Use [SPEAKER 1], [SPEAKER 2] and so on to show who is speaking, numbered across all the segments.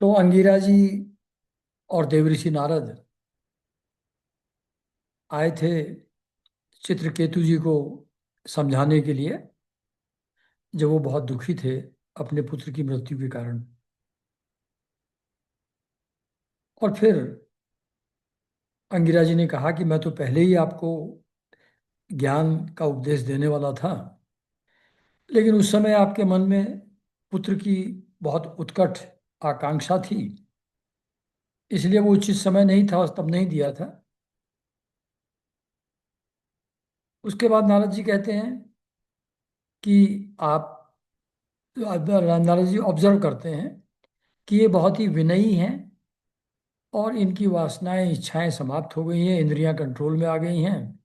[SPEAKER 1] तो अंगिरा जी और देवऋषि नारद आए थे चित्रकेतु जी को समझाने के लिए, जब वो बहुत दुखी थे अपने पुत्र की मृत्यु के कारण। और फिर अंगिरा जी ने कहा कि मैं तो पहले ही आपको ज्ञान का उपदेश देने वाला था, लेकिन उस समय आपके मन में पुत्र की बहुत उत्कट आकांक्षा थी, इसलिए वो उचित समय नहीं था और तब नहीं दिया था। उसके बाद नारद जी कहते हैं कि आप नारद जी ऑब्जर्व करते हैं कि ये बहुत ही विनयी हैं और इनकी वासनाएं इच्छाएं समाप्त हो गई हैं, इंद्रियां कंट्रोल में आ गई हैं,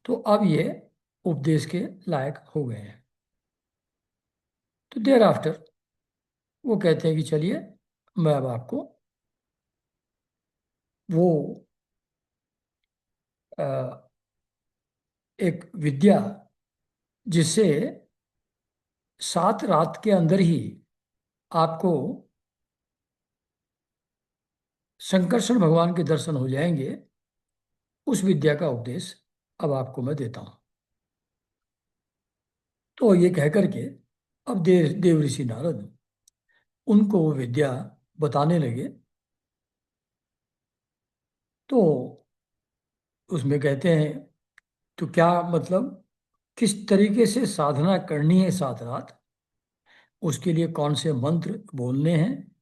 [SPEAKER 1] तो अब ये उपदेश के लायक हो गए हैं। तो देर आफ्टर वो कहते हैं कि चलिए, मैं अब आपको वो अ, एक विद्या जिससे 7 रात के अंदर ही आपको शंकरषण भगवान के दर्शन हो जाएंगे, उस विद्या का उपदेश अब आपको मैं देता हूँ। तो ये कह करके अब देव ऋषि नारद उनको वो विद्या बताने लगे। तो उसमें कहते हैं, तो क्या मतलब किस तरीके से साधना करनी है 7 रात, उसके लिए कौन से मंत्र बोलने हैं,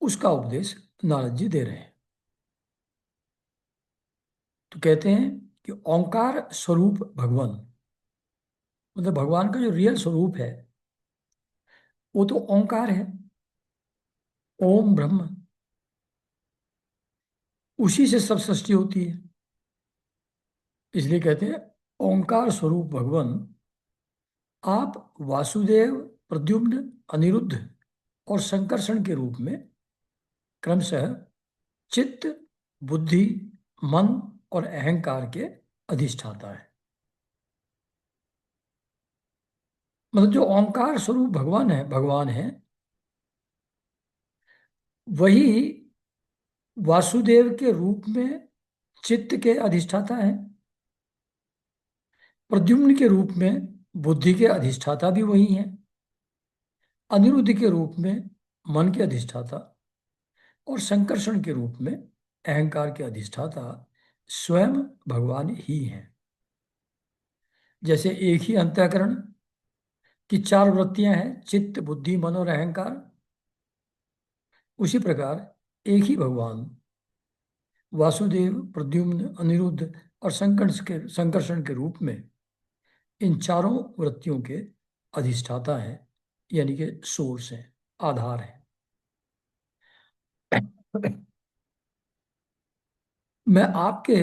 [SPEAKER 1] उसका उपदेश नारद जी दे रहे हैं। तो कहते हैं कि ओंकार स्वरूप भगवान, मतलब भगवान का जो रियल स्वरूप है वो तो ओंकार है, ओम ब्रह्म, उसी से सब सृष्टि होती है। इसलिए कहते हैं ओंकार स्वरूप भगवान, आप वासुदेव, प्रद्युम्न, अनिरुद्ध और संकर्षण के रूप में क्रमशः चित्त, बुद्धि, मन और अहंकार के अधिष्ठाता है। मतलब जो ओंकार स्वरूप भगवान है वही वासुदेव के रूप में चित्त के अधिष्ठाता है, प्रद्युम्न के रूप में बुद्धि के अधिष्ठाता भी वही है, अनिरुद्ध के रूप में मन के अधिष्ठाता और संकर्षण के रूप में अहंकार के अधिष्ठाता स्वयं भगवान ही हैं। जैसे एक ही अंतःकरण की 4 वृत्तियां हैं, चित्त, बुद्धि, मन और अहंकार, उसी प्रकार एक ही भगवान वासुदेव, प्रद्युम्न, अनिरुद्ध और संकर्षण के रूप में इन चारों वृत्तियों के अधिष्ठाता हैं, यानी कि सोर्स हैं, आधार है। मैं आपके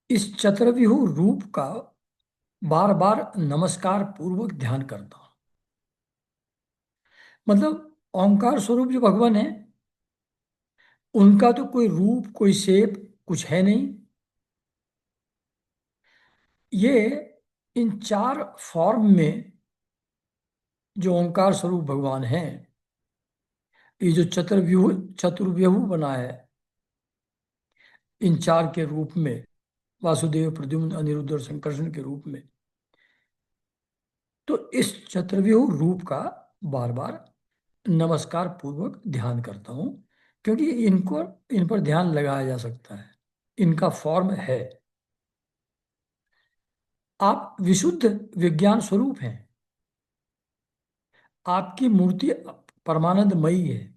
[SPEAKER 1] इस चतुर्विह रूप का बार बार नमस्कार पूर्वक ध्यान करता हूं। मतलब ओंकार स्वरूप जो भगवान है उनका तो कोई रूप, कोई शेप कुछ है नहीं। ये इन 4 फॉर्म में जो ओंकार स्वरूप भगवान है, ये जो चतुर्व्यूह बना है इन 4 के रूप में, वासुदेव, प्रद्युम्न, अनिरुद्ध और संकर्षण के रूप में, तो इस चतुर्व्यूह रूप का बार बार नमस्कार पूर्वक ध्यान करता हूं, क्योंकि इनको इन पर ध्यान लगाया जा सकता है, इनका फॉर्म है। आप विशुद्ध विज्ञान स्वरूप हैं, आपकी मूर्ति परमानंदमयी है।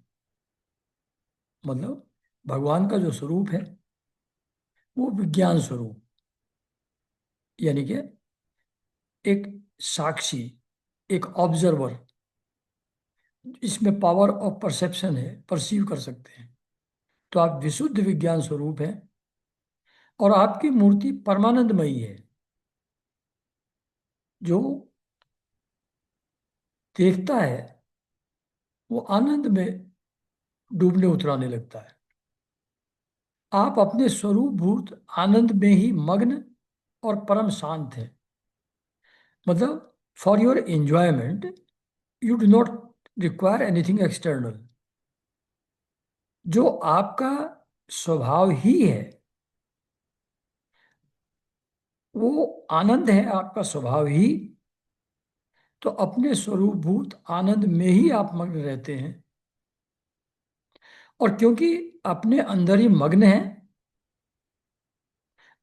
[SPEAKER 1] मतलब भगवान का जो स्वरूप है वो विज्ञान स्वरूप, यानी कि एक साक्षी, एक ऑब्जर्वर, इसमें पावर ऑफ परसेप्शन है, परसीव कर सकते हैं। तो आप विशुद्ध विज्ञान स्वरूप हैं और आपकी मूर्ति परमानंदमयी है। जो देखता है वो आनंद में डूबने उतराने लगता है। आप अपने स्वरूप भूत आनंद में ही मग्न और परम शांत हैं। मतलब for your enjoyment you do not require anything external. जो आपका स्वभाव ही है, वो आनंद है, आपका स्वभाव ही, तो अपने स्वरूपभूत आनंद में ही आप मग्न रहते हैं। और क्योंकि अपने अंदर ही मग्न है,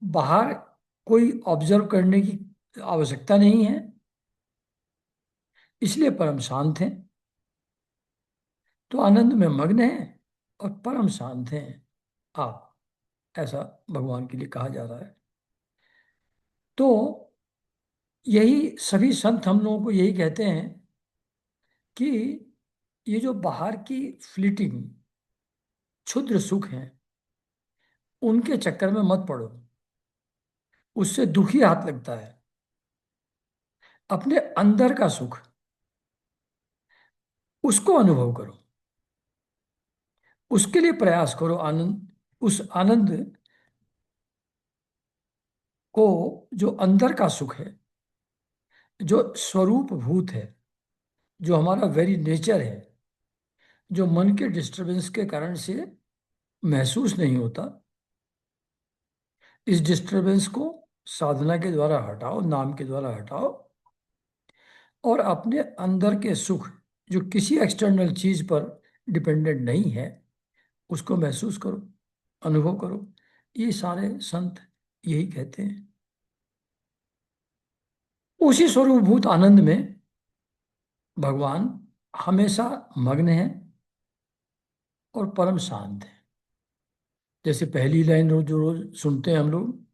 [SPEAKER 1] बाहर कोई ऑब्जर्व करने की आवश्यकता नहीं है, इसलिए परम शांत हैं। तो आनंद में मग्न है और परम शांत हैं आप, ऐसा भगवान के लिए कहा जा रहा है। तो यही सभी संत हम लोगों को यही कहते हैं कि ये जो बाहर की फ्लीटिंग क्षुद्र सुख हैं, उनके चक्कर में मत पड़ो, उससे दुखी हाथ लगता है। अपने अंदर का सुख, उसको अनुभव करो, उसके लिए प्रयास करो। आनंद, उस आनंद को, जो अंदर का सुख है, जो स्वरूप भूत है, जो हमारा वेरी नेचर है, जो मन के डिस्टरबेंस के कारण से महसूस नहीं होता, इस डिस्टरबेंस को साधना के द्वारा हटाओ, नाम के द्वारा हटाओ, और अपने अंदर के सुख, जो किसी एक्सटर्नल चीज पर डिपेंडेंट नहीं है, उसको महसूस करो, अनुभव करो। ये सारे संत यही कहते हैं। उसी स्वरूपभूत आनंद में भगवान हमेशा मग्न है और परम शांत है। जैसे पहली लाइन रोज जो रोज सुनते हैं हम लोग,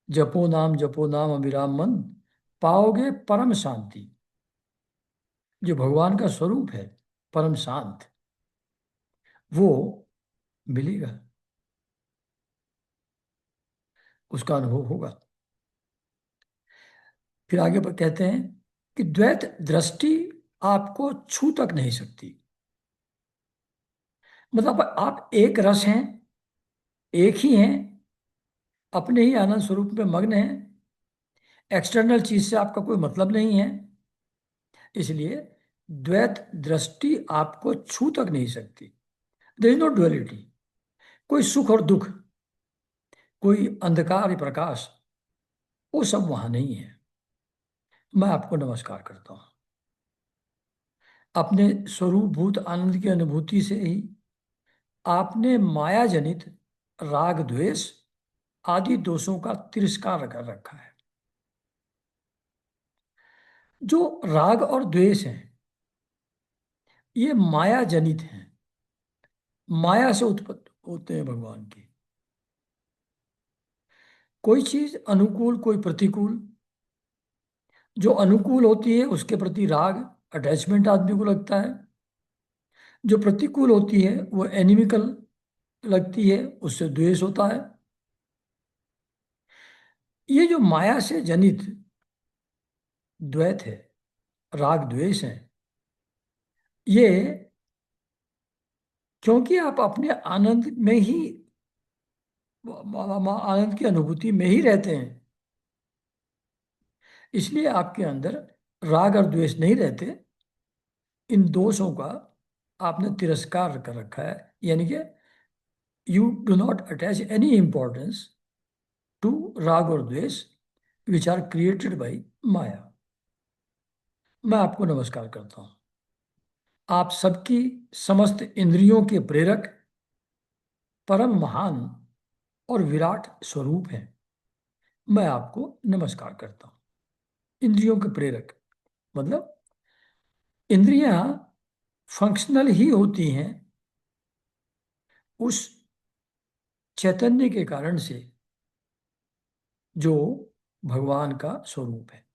[SPEAKER 1] जपो नाम अविराम मन, पाओगे परम शांति। जो भगवान का स्वरूप है परम शांत, वो मिलेगा, उसका अनुभव होगा। फिर आगे पर कहते हैं कि द्वैत दृष्टि आपको छू तक नहीं सकती। मतलब आप एक रस हैं, एक ही हैं, अपने ही आनंद स्वरूप में मग्न हैं, एक्सटर्नल चीज से आपका कोई मतलब नहीं है। इसलिए द्वैत दृष्टि आपको छू तक नहीं सकती। There is no duality. कोई सुख और दुख, कोई अंधकार या प्रकाश, वो सब वहां नहीं है। मैं आपको नमस्कार करता हूँ। अपने स्वरूपभूत आनंद की अनुभूति से ही आपने माया जनित राग द्वेष आदि दोषों का तिरस्कार कर रखा है। जो राग और द्वेष हैं, ये माया जनित हैं, माया से उत्पत्ति होते हैं भगवान की। कोई चीज अनुकूल, कोई प्रतिकूल। जो अनुकूल होती है उसके प्रति राग, अटैचमेंट आदमी को लगता है। जो प्रतिकूल होती है वो एनिमिकल लगती है, उससे द्वेष होता है। ये जो माया से जनित द्वैत है, राग द्वेष है, ये क्योंकि आप अपने आनंद में ही, आनंद की अनुभूति में ही रहते हैं, इसलिए आपके अंदर राग और द्वेष नहीं रहते। इन दोषों का आपने तिरस्कार कर रखा है, यानी कि you do not attach any importance to राग और द्वेष which are created by maya. मैं आपको नमस्कार करता हूँ। आप सबकी समस्त इंद्रियों के प्रेरक, परम महान और विराट स्वरूप हैं। मैं आपको नमस्कार करता हूँ। इंद्रियों के प्रेरक मतलब इंद्रियां फंक्शनल ही होती हैं उस चैतन्य के कारण से जो भगवान का स्वरूप है।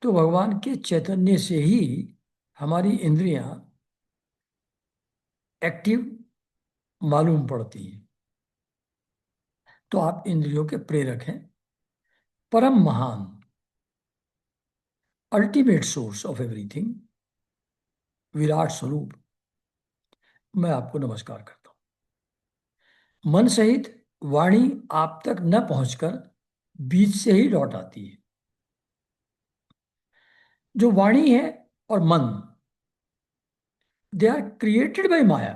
[SPEAKER 1] तो भगवान के चैतन्य से ही हमारी इंद्रियां एक्टिव मालूम पड़ती हैं। तो आप इंद्रियों के प्रेरक हैं, परम महान, ultimate source of everything, Virat स्वरूप। मैं आपको नमस्कार करता हूँ। मन सहित वाणी आप तक न पहुंचकर बीच से ही लौट आती है। जो वाणी है और मन, दे आर क्रिएटेड बाय माया।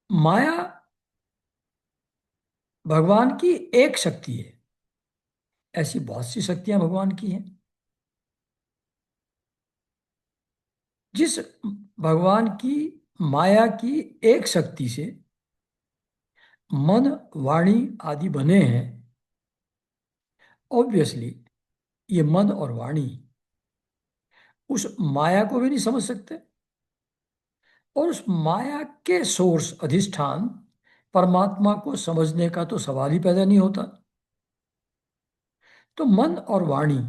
[SPEAKER 1] माया भगवान की एक शक्ति है। ऐसी बहुत सी शक्तियां भगवान की हैं। जिस भगवान की माया की एक शक्ति से मन, वाणी आदि बने हैं, ऑब्वियसली ये मन और वाणी उस माया को भी नहीं समझ सकते, और उस माया के सोर्स अधिष्ठान परमात्मा को समझने का तो सवाल ही पैदा नहीं होता। तो मन और वाणी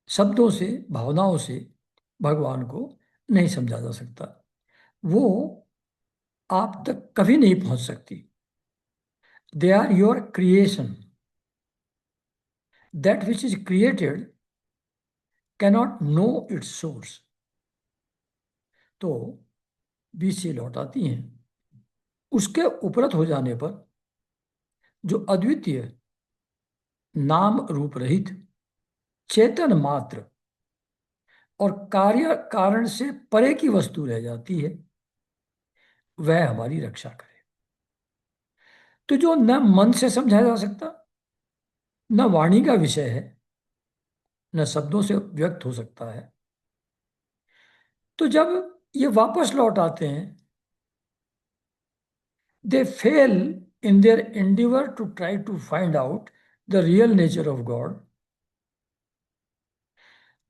[SPEAKER 1] शब्दों से, भावनाओं से भगवान को नहीं समझा जा सकता। वो आप तक कभी नहीं पहुंच सकती। They are your creation. That which is created cannot know its source. तो बीच से लौट आती हैं। उसके उपरत हो जाने पर जो अद्वितीय, नाम रूप रहित, चेतन मात्र और कार्य कारण से परे की वस्तु रह जाती है, वह हमारी रक्षा करे। तो जो न मन से समझा जा सकता, न वाणी का विषय है, न शब्दों से व्यक्त हो सकता है, तो जब ये वापस लौट आते हैं, they fail in their endeavor to try to find out the real nature of God.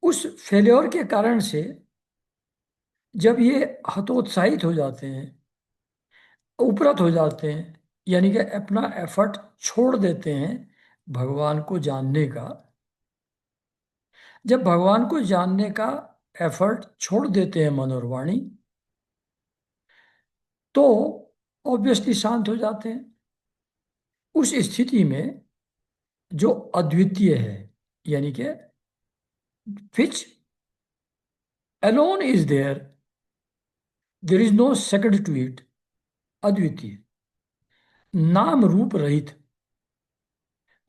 [SPEAKER 1] उस फेल्योर के कारण से जब ये हतोत्साहित हो जाते हैं, उपरत हो जाते हैं, यानी कि अपना एफर्ट छोड़ देते हैं भगवान को जानने का, जब भगवान को जानने का एफर्ट छोड़ देते हैं मन और वाणी, तो ऑब्वियसली शांत हो जाते हैं। उस स्थिति में जो अद्वितीय है, यानी कि which alone is there is no second to it, अद्वितीय, नाम रूप रहित,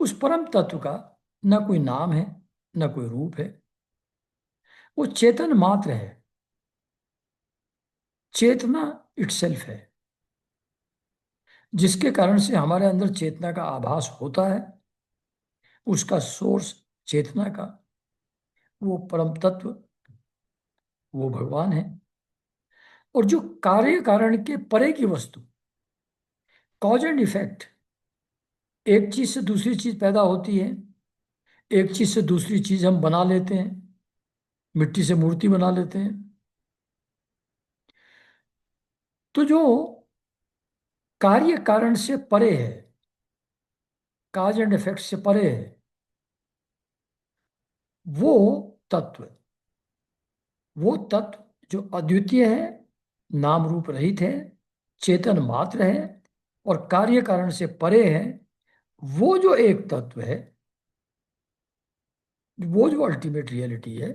[SPEAKER 1] उस परम तत्व का न कोई नाम है, न कोई रूप है। वो चेतन मात्र है। चेतना इटसेल्फ है, जिसके कारण से हमारे अंदर चेतना का आभास होता है। उसका सोर्स चेतना का वो परम तत्व, वो भगवान है। और जो कार्य कारण के परे की वस्तु, कॉज एंड इफेक्ट, एक चीज से दूसरी चीज पैदा होती है, एक चीज से दूसरी चीज हम बना लेते हैं, मिट्टी से मूर्ति बना लेते हैं। तो जो कार्य कारण से परे है, काज एंड इफेक्ट से परे है, वो तत्व, वो तत्व जो अद्वितीय है, नाम रूप रहित है, चेतन मात्र है और कार्य कारण से परे है, वो जो एक तत्व है, वो जो अल्टीमेट रियलिटी है,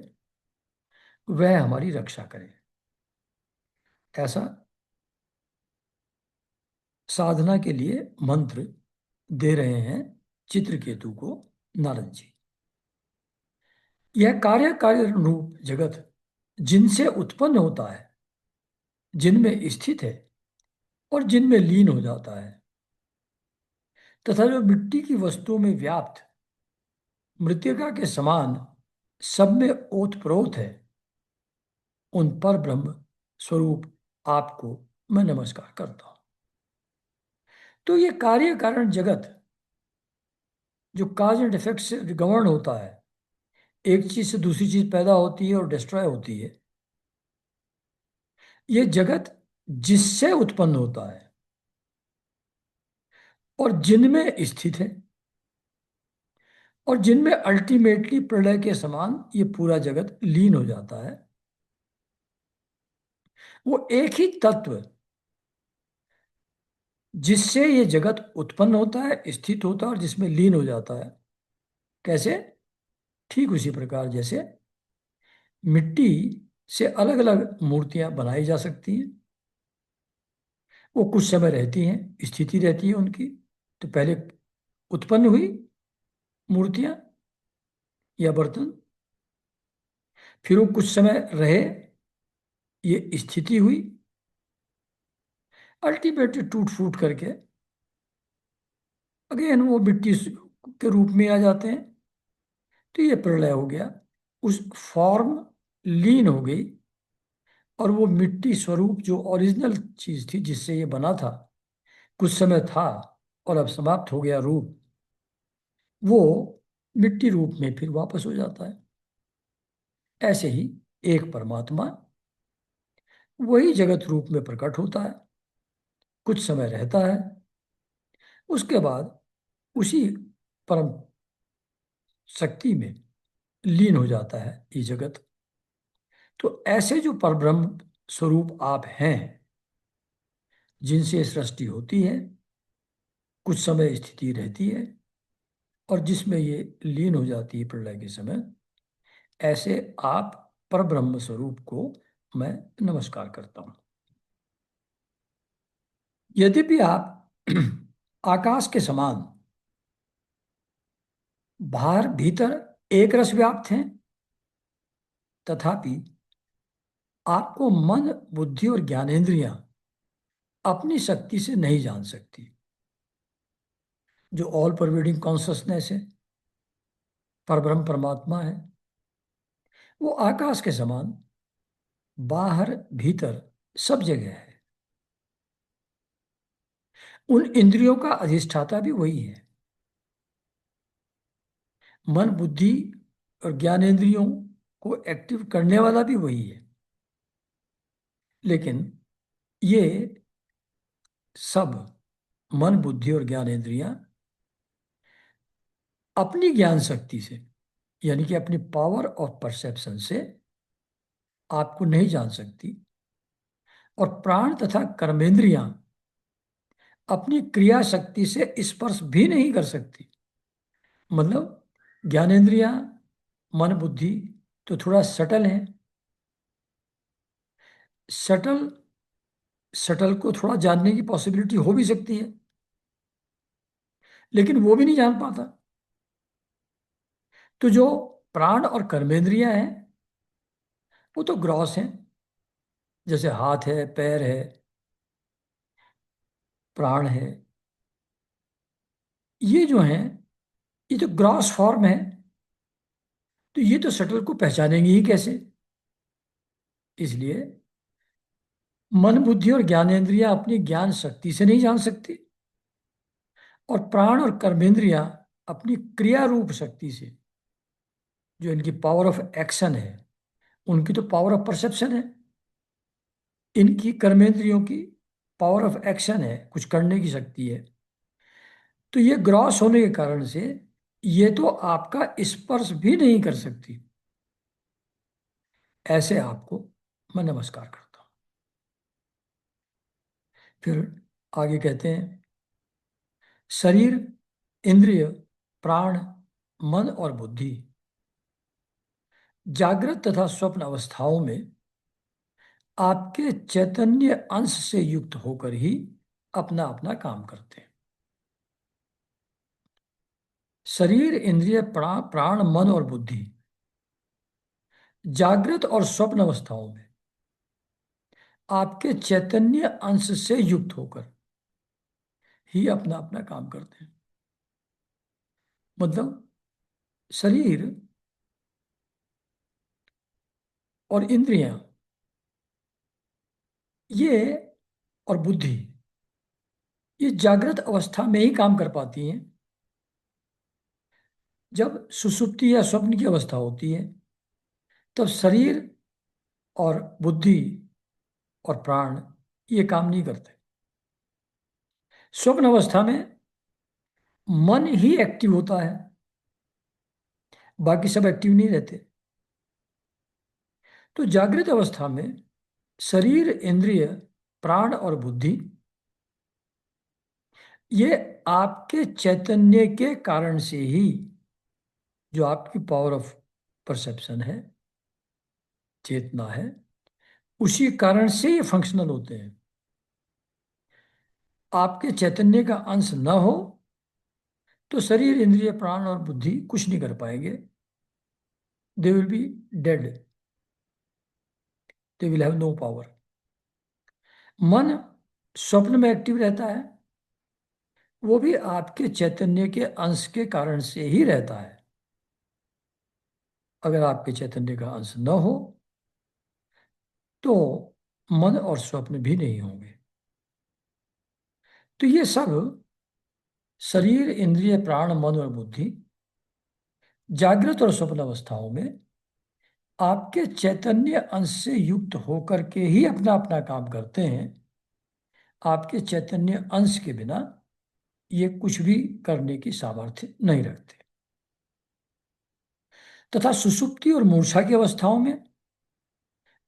[SPEAKER 1] वह हमारी रक्षा करे। ऐसा साधना के लिए मंत्र दे रहे हैं चित्रकेतु को नारद जी। यह कार्य कार्य रूप जगत जिनसे उत्पन्न होता है, जिनमें स्थित है और जिनमें लीन हो जाता है, तथा जो मिट्टी की वस्तुओं में व्याप्त मृतिका के समान सब में ओतप्रोत है, उन पर ब्रह्म स्वरूप आपको मैं नमस्कार करता हूं। तो ये कार्य कारण जगत जो काज एंड इफेक्ट से गवर्न होता है, एक चीज से दूसरी चीज पैदा होती है और डिस्ट्रॉय होती है, ये जगत जिससे उत्पन्न होता है और जिनमें स्थित है और जिनमें अल्टीमेटली प्रलय के समान ये पूरा जगत लीन हो जाता है, वो एक ही तत्व जिससे ये जगत उत्पन्न होता है, स्थित होता है और जिसमें लीन हो जाता है। कैसे? ठीक उसी प्रकार जैसे मिट्टी से अलग अलग मूर्तियां बनाई जा सकती हैं। वो कुछ समय रहती हैं, स्थिति रहती है उनकी। तो पहले उत्पन्न हुई मूर्तियां या बर्तन, फिर वो कुछ समय रहे, ये स्थिति हुई, अल्टीमेटली टूट फूट करके अगेन वो मिट्टी के रूप में आ जाते हैं। तो ये प्रलय हो गया, उस फॉर्म लीन हो गई, और वो मिट्टी स्वरूप जो ओरिजिनल चीज थी जिससे ये बना था, कुछ समय था और अब समाप्त हो गया रूप, वो मिट्टी रूप में फिर वापस हो जाता है। ऐसे ही एक परमात्मा वही जगत रूप में प्रकट होता है, कुछ समय रहता है, उसके बाद उसी परम शक्ति में लीन हो जाता है ये जगत। तो ऐसे जो परब्रह्म स्वरूप आप हैं, जिनसे सृष्टि होती है, कुछ समय स्थिति रहती है, और जिसमें ये लीन हो जाती है प्रलय के समय, ऐसे आप परब्रह्म स्वरूप को मैं नमस्कार करता हूं। यद्यपि आप आकाश के समान बाहर भीतर एक रस व्याप्त हैं, तथापि आपको मन, बुद्धि और ज्ञानेंद्रियां अपनी शक्ति से नहीं जान सकती। जो ऑल परवेडिंग कॉन्शसनेस है, परब्रह्म परमात्मा है, वो आकाश के समान बाहर भीतर सब जगह है। उन इंद्रियों का अधिष्ठाता भी वही है। मन, बुद्धि और ज्ञानेंद्रियों को एक्टिव करने वाला भी वही है। लेकिन ये सब मन, बुद्धि और ज्ञानेंद्रियां अपनी ज्ञान शक्ति से, यानी कि अपनी पावर ऑफ परसेप्शन से आपको नहीं जान सकती, और प्राण तथा कर्मेंद्रियां अपनी क्रिया शक्ति से स्पर्श भी नहीं कर सकती। मतलब ज्ञानेंद्रियां, मन, बुद्धि तो थोड़ा सटल है, सटल सटल को थोड़ा जानने की पॉसिबिलिटी हो भी सकती है, लेकिन वो भी नहीं जान पाता। तो जो प्राण और कर्मेंद्रियां हैं, वो तो ग्रॉस हैं, जैसे हाथ है, पैर है, प्राण है, ये जो हैं, ये तो ग्रॉस फॉर्म है। तो ये तो सटल को पहचानेंगे ही कैसे? इसलिए मन, बुद्धि और ज्ञानेंद्रियां अपनी ज्ञान शक्ति से नहीं जान सकती, और प्राण और कर्मेंद्रियां अपनी क्रिया रूप शक्ति से, जो इनकी पावर ऑफ एक्शन है, उनकी तो पावर ऑफ परसेप्शन है, इनकी कर्मेंद्रियों की पावर ऑफ एक्शन है, कुछ करने की शक्ति है। तो ये ग्रॉस होने के कारण से ये तो आपका स्पर्श भी नहीं कर सकती। ऐसे आपको मैं नमस्कार करता हूं। फिर आगे कहते हैं, शरीर, इंद्रिय, प्राण, मन और बुद्धि जागृत तथा स्वप्न अवस्थाओं में आपके चैतन्य अंश से युक्त होकर ही अपना अपना काम करते हैं। शरीर, इंद्रिय, प्राण, मन और बुद्धि जागृत और स्वप्न अवस्थाओं में आपके चैतन्य अंश से युक्त होकर ही अपना अपना काम करते हैं। मतलब शरीर और इंद्रियां, ये और बुद्धि, ये जागृत अवस्था में ही काम कर पाती हैं। जब सुषुप्ति या स्वप्न की अवस्था होती है, तब शरीर और बुद्धि और प्राण ये काम नहीं करते। स्वप्न अवस्था में मन ही एक्टिव होता है, बाकी सब एक्टिव नहीं रहते। तो जागृत अवस्था में शरीर, इंद्रिय, प्राण और बुद्धि, ये आपके चैतन्य के कारण से ही, जो आपकी पावर ऑफ परसेप्शन है, चेतना है, उसी कारण से ये फंक्शनल होते हैं। आपके चैतन्य का अंश न हो तो शरीर, इंद्रिय, प्राण और बुद्धि कुछ नहीं कर पाएंगे। They will be dead. They will have no power. मन स्वप्न में एक्टिव रहता है, वो भी आपके चैतन्य के अंश के कारण से ही रहता है। अगर आपके चैतन्य का अंश न हो तो मन और स्वप्न भी नहीं होंगे। तो ये सब शरीर, इंद्रिय, प्राण, मन और बुद्धि जागृत और स्वप्न अवस्थाओं में आपके चैतन्य अंश से युक्त होकर के ही अपना अपना काम करते हैं। आपके चैतन्य अंश के बिना ये कुछ भी करने की सामर्थ्य नहीं रखते। तथा सुषुप्ति और मूर्छा की अवस्थाओं में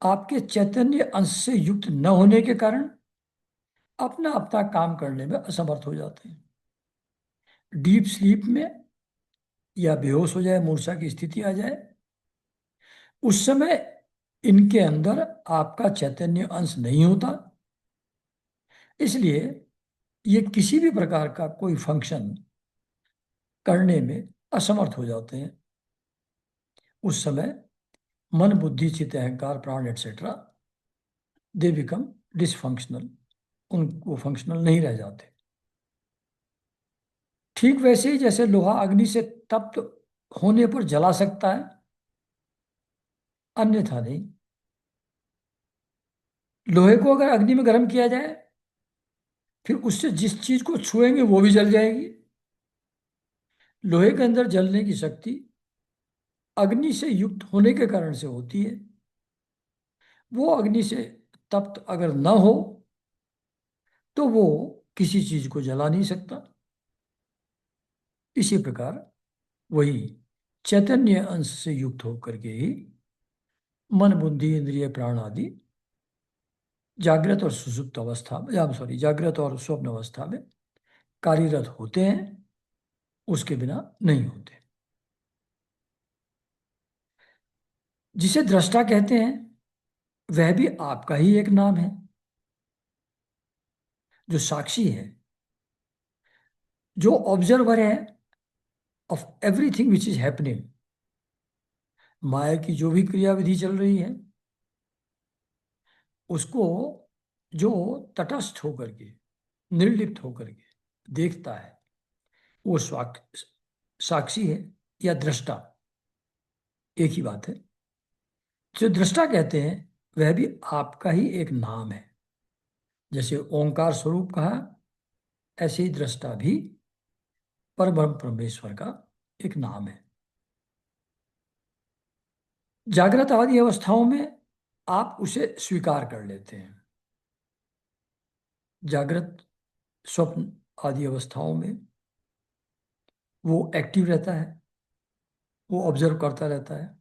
[SPEAKER 1] आपके चैतन्य अंश से युक्त न होने के कारण अपना अपना काम करने में असमर्थ हो जाते हैं। डीप स्लीप में या बेहोश हो जाए, मूर्छा की स्थिति आ जाए, उस समय इनके अंदर आपका चैतन्य अंश नहीं होता, इसलिए ये किसी भी प्रकार का कोई फंक्शन करने में असमर्थ हो जाते हैं। उस समय मन, बुद्धि, चित्त, अहंकार, प्राण एटसेट्रा दे बिकम डिसफंक्शनल, उनको फंक्शनल नहीं रह जाते। ठीक वैसे ही जैसे लोहा अग्नि से तप्त होने पर जला सकता है, अन्यथा नहीं। लोहे को अगर अग्नि में गर्म किया जाए, फिर उससे जिस चीज को छुएंगे वो भी जल जाएगी। लोहे के अंदर जलने की शक्ति अग्नि से युक्त होने के कारण से होती है। वो अग्नि से तप्त अगर न हो तो वो किसी चीज को जला नहीं सकता। इसी प्रकार वही चैतन्य अंश से युक्त होकर के ही मन, बुद्धि, इंद्रिय, प्राण आदि जागृत और सुषुप्त अवस्था में, या सॉरी, जागृत और स्वप्न अवस्था में कार्यरत होते हैं, उसके बिना नहीं होते। जिसे दृष्टा कहते हैं वह भी आपका ही एक नाम है, जो साक्षी है, जो ऑब्जर्वर है of everything which is happening. माया की जो भी क्रियाविधि चल रही है उसको जो तटस्थ होकर के, निर्लिप्त होकर के देखता है, वो साक्षी है या दृष्टा, एक ही बात है। जो दृष्टा कहते हैं वह भी आपका ही एक नाम है। जैसे ओंकार स्वरूप कहा, ऐसे ही दृष्टा भी परब्रह्म परमेश्वर का एक नाम है। जागृत आदि अवस्थाओं में आप उसे स्वीकार कर लेते हैं। जागृत, स्वप्न आदि अवस्थाओं में वो एक्टिव रहता है, वो ऑब्जर्व करता रहता है।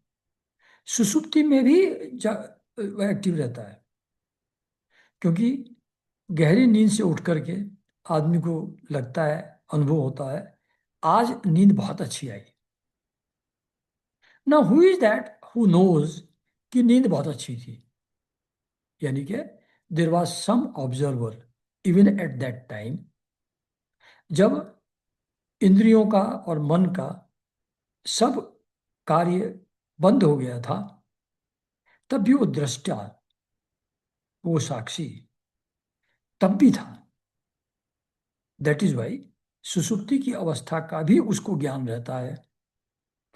[SPEAKER 1] सुषुप्ति में भी वो एक्टिव रहता है, क्योंकि गहरी नींद से उठ करके आदमी को लगता है, अनुभव होता है, आज नींद बहुत अच्छी आई। ना who is that who knows कि नींद बहुत अच्छी थी, यानी कि there was some observer even at that time, जब इंद्रियों का और मन का सब कार्य बंद हो गया था, तब भी वो दृष्टा, वो साक्षी तब भी था। दैट इज वाई सुसुप्ति की अवस्था का भी उसको ज्ञान रहता है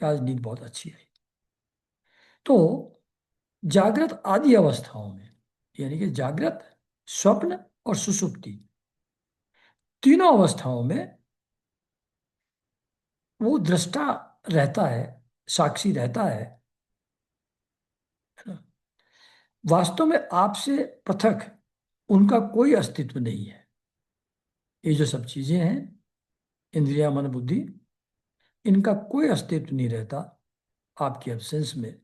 [SPEAKER 1] कि आज नींद बहुत अच्छी आई। तो जागृत आदि अवस्थाओं में, यानी कि जागृत, स्वप्न और सुसुप्ति, तीनों अवस्थाओं में वो दृष्टा रहता है, साक्षी रहता है ना? वास्तव में आपसे पृथक उनका कोई अस्तित्व नहीं है। ये जो सब चीजें हैं, इंद्रिया, मन, बुद्धि, इनका कोई अस्तित्व नहीं रहता आपकी एब्सेंस में।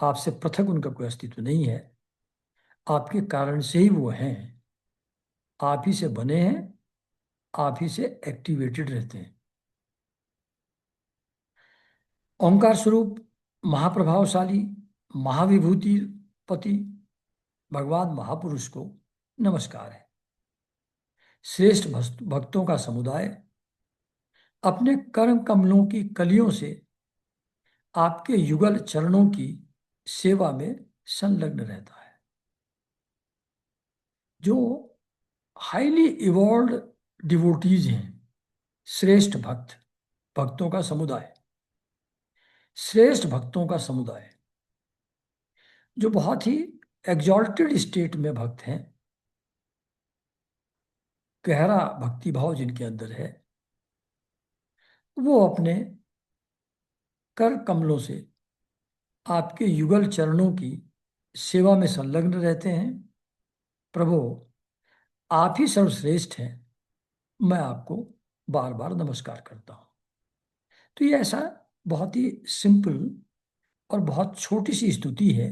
[SPEAKER 1] आपसे पृथक उनका कोई अस्तित्व नहीं है, आपके कारण से ही वो हैं। आप ही से बने हैं, आप ही से एक्टिवेटेड रहते हैं। ओंकार स्वरूप महाप्रभावशाली महाविभूति पति भगवान महापुरुष को नमस्कार है। श्रेष्ठ भक्तों का समुदाय अपने कर्म कमलों की कलियों से आपके युगल चरणों की सेवा में संलग्न रहता है। जो हाईली इवॉल्व डिवोटीज हैं, श्रेष्ठ भक्त, भक्तों का समुदाय, श्रेष्ठ भक्तों का समुदाय, जो बहुत ही एग्जॉल्टेड स्टेट में भक्त हैं, गहरा भक्ति भाव जिनके अंदर है, वो अपने कर कमलों से आपके युगल चरणों की सेवा में संलग्न रहते हैं। प्रभु, आप ही सर्वश्रेष्ठ हैं, मैं आपको बार बार नमस्कार करता हूँ। तो ये ऐसा बहुत ही सिंपल और बहुत छोटी सी स्तुति है।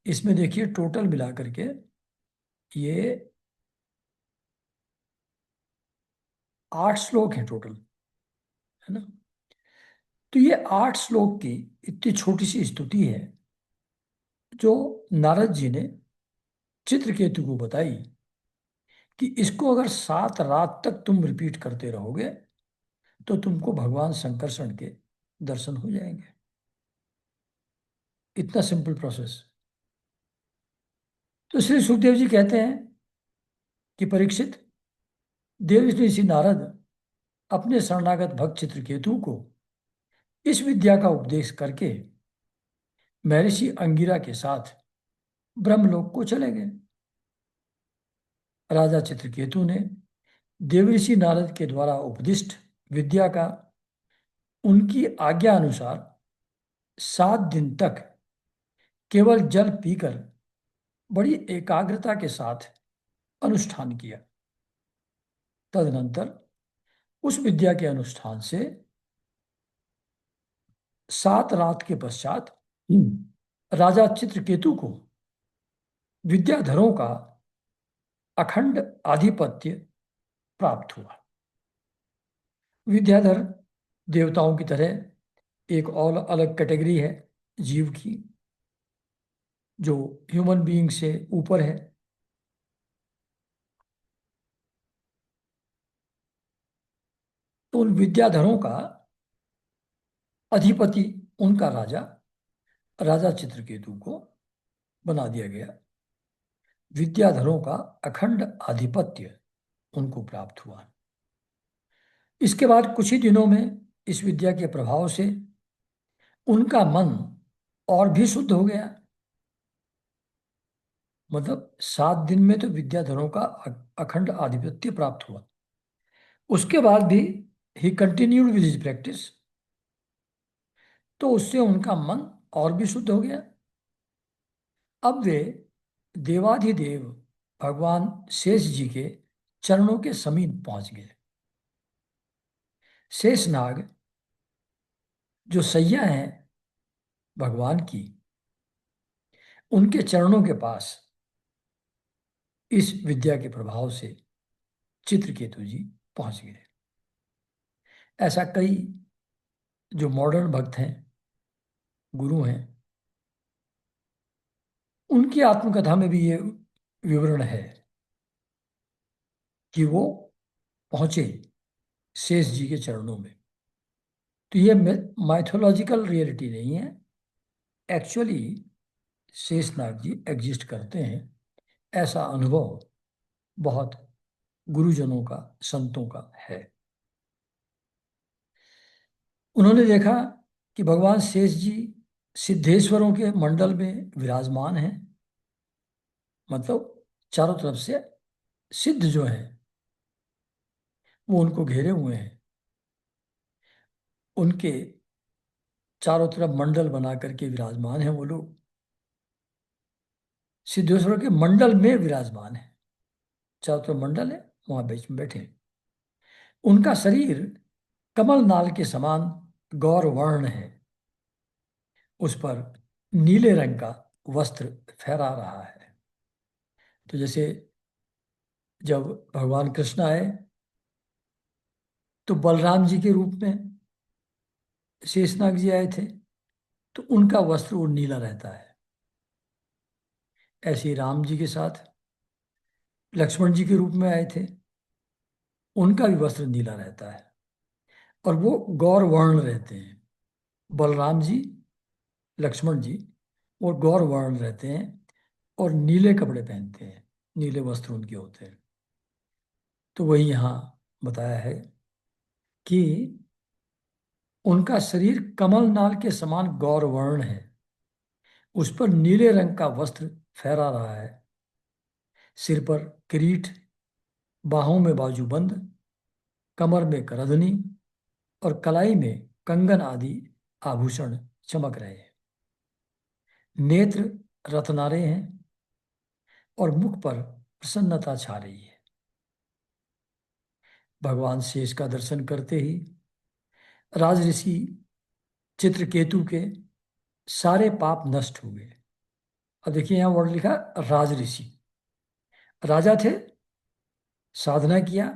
[SPEAKER 1] इसमें देखिए टोटल मिला करके ये 8 श्लोक हैं टोटल, है ना। तो ये 8 श्लोक की इतनी छोटी सी स्तुति है जो नारद जी ने चित्रकेतु को बताई कि इसको अगर 7 रात तक तुम रिपीट करते रहोगे तो तुमको भगवान शंकरषण के दर्शन हो जाएंगे। इतना सिंपल प्रोसेस। तो श्री सुखदेव जी कहते हैं कि परीक्षित, देव ऋषि नारद अपने शरणागत भक्त चित्रकेतु को इस विद्या का उपदेश करके महर्षि अंगिरा के साथ ब्रह्मलोक को चले गए। राजा चित्रकेतु ने देवऋषि नारद के द्वारा उपदिष्ट विद्या का उनकी आज्ञा अनुसार 7 दिन तक केवल जल पीकर बड़ी एकाग्रता के साथ अनुष्ठान किया। तदनंतर उस विद्या के अनुष्ठान से 7 रात के पश्चात राजा चित्रकेतु को विद्याधरों का अखंड आधिपत्य प्राप्त हुआ। विद्याधर देवताओं की तरह एक और अलग कैटेगरी है जीव की, जो ह्यूमन बीइंग से ऊपर है। तो उन विद्याधरों का अधिपति, उनका राजा, राजा चित्रकेतु को बना दिया गया। विद्याधरों का अखंड आधिपत्य उनको प्राप्त हुआ। इसके बाद कुछ ही दिनों में इस विद्या के प्रभाव से उनका मन और भी शुद्ध हो गया। मतलब 7 दिन में तो विद्याधरों का अखंड आधिपत्य प्राप्त हुआ। उसके बाद भी ही कंटिन्यूड विद हिज प्रैक्टिस, तो उससे उनका मन और भी शुद्ध हो गया। अब वे देवाधिदेव भगवान शेष जी के चरणों के समीप पहुंच गए। शेषनाग जो सैया हैं भगवान की, उनके चरणों के पास इस विद्या के प्रभाव से चित्रकेतु जी पहुंच गए। ऐसा कई जो मॉडर्न भक्त हैं, गुरु हैं, उनकी आत्मकथा में भी ये विवरण है कि वो पहुंचे शेष जी के चरणों में। तो ये माइथोलॉजिकल रियलिटी नहीं है, एक्चुअली शेषनाग जी एग्जिस्ट करते हैं। ऐसा अनुभव बहुत गुरुजनों का, संतों का है। उन्होंने देखा कि भगवान शेष जी सिद्धेश्वरों के मंडल में विराजमान हैं। मतलब चारों तरफ से सिद्ध जो है वो उनको घेरे हुए हैं। उनके चारों तरफ मंडल बना करके विराजमान हैं वो लोग। सिद्धेश्वर के मंडल में विराजमान है, चारों तरफ मंडल है, वहां बीच में बैठे हैं। उनका शरीर कमल नाल के समान गौर वर्ण है। उस पर नीले रंग का वस्त्र फहरा रहा है। तो जैसे जब भगवान कृष्ण आए तो बलराम जी के रूप में शेषनाग जी आए थे, तो उनका वस्त्र वो नीला रहता है। ऐसे ही राम जी के साथ लक्ष्मण जी के रूप में आए थे, उनका भी वस्त्र नीला रहता है और वो गौर वर्ण रहते हैं। बलराम जी, लक्ष्मण जी, और गौर वर्ण रहते हैं और नीले कपड़े पहनते हैं, नीले वस्त्र उनके होते हैं। तो वही यहाँ बताया है कि उनका शरीर कमल नाल के समान गौर वर्ण है, उस पर नीले रंग का वस्त्र फहरा रहा है, सिर पर किरीट, बाहों में बाजूबंद, कमर में करधनी और कलाई में कंगन आदि आभूषण चमक रहे हैं। नेत्र रत्नारे हैं और मुख पर प्रसन्नता छा रही है। भगवान शेष का दर्शन करते ही राजऋषि चित्रकेतु के सारे पाप नष्ट हो गए। अब देखिए यहाँ वर्ड लिखा राजऋषि, राजा थे, साधना किया,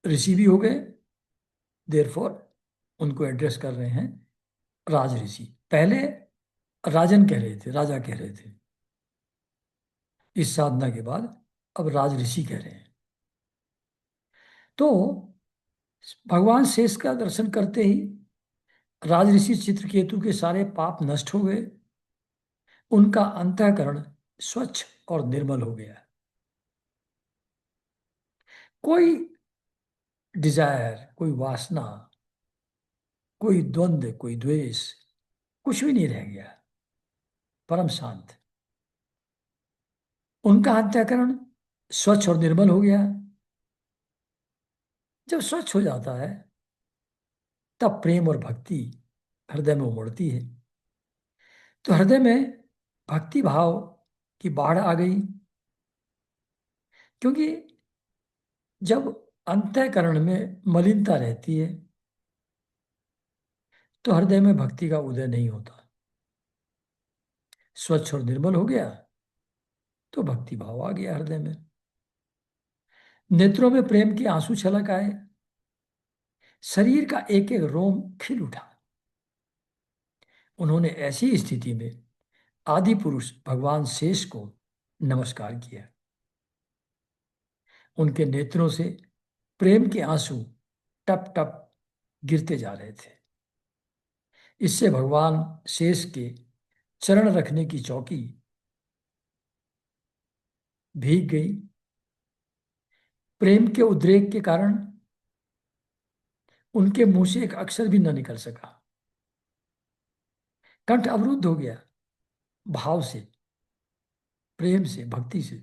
[SPEAKER 1] ऋषि भी हो गए, देयरफॉर उनको एड्रेस कर रहे हैं राज ऋषि। पहले राजन कह रहे थे, राजा कह रहे थे, इस साधना के बाद अब राज ऋषि कह रहे हैं। तो भगवान शेष का दर्शन करते ही राज ऋषि चित्रकेतु के सारे पाप नष्ट हो गए, उनका अंतःकरण स्वच्छ और निर्मल हो गया। कोई डिजायर, कोई वासना, कोई द्वंद्व, कोई द्वेष, कुछ भी नहीं रह गया, परम शांत। उनका अंतःकरण स्वच्छ और निर्मल हो गया। जब स्वच्छ हो जाता है तब प्रेम और भक्ति हृदय में उमड़ती है। तो हृदय में भक्ति भाव की बाढ़ आ गई, क्योंकि जब अंतःकरण में मलिनता रहती है तो हृदय में भक्ति का उदय नहीं होता। स्वच्छ और निर्मल हो गया तो भक्ति भाव आ गया हृदय में। नेत्रों में प्रेम के आंसू छलक आए, शरीर का एक एक रोम खिल उठा। उन्होंने ऐसी स्थिति में आदि पुरुष भगवान शेष को नमस्कार किया। उनके नेत्रों से प्रेम के आंसू टप टप गिरते जा रहे थे। इससे भगवान शेष के चरण रखने की चौकी भीग गई। प्रेम के उद्रेक के कारण उनके मुंह से एक अक्षर भी न निकल सका। कंठ अवरुद्ध हो गया, भाव से, प्रेम से, भक्ति से।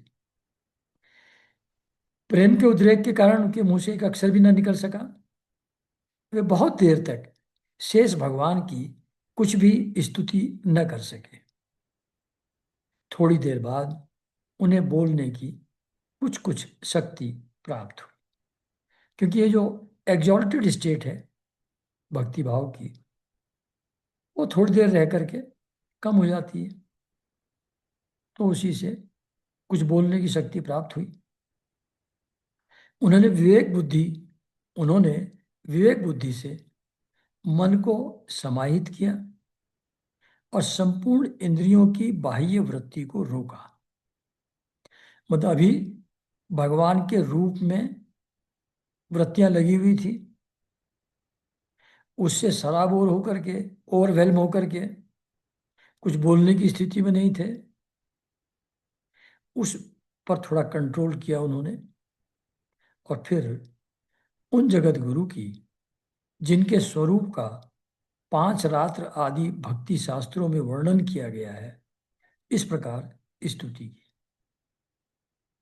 [SPEAKER 1] प्रेम के उद्रेक के कारण उनके मुंह से एक अक्षर भी न निकल सका। वे बहुत देर तक शेष भगवान की कुछ भी स्तुति न कर सके। थोड़ी देर बाद उन्हें बोलने की कुछ कुछ शक्ति प्राप्त हुई, क्योंकि ये जो एग्जॉल्टेड स्टेट है भक्ति भाव की, वो थोड़ी देर रह करके कम हो जाती है। तो उसी से कुछ बोलने की शक्ति प्राप्त हुई। उन्होंने विवेक बुद्धि उन्होंने विवेक बुद्धि से मन को समाहित किया और संपूर्ण इंद्रियों की बाह्य वृत्ति को रोका। मतलब अभी भगवान के रूप में वृत्तियां लगी हुई थी, उससे सराबोर होकर के, ओवरवेल्म होकर के कुछ बोलने की स्थिति में नहीं थे। उस पर थोड़ा कंट्रोल किया उन्होंने और फिर उन जगत गुरु की, जिनके स्वरूप का 5 रात्र आदि भक्ति शास्त्रों में वर्णन किया गया है, इस प्रकार स्तुति की।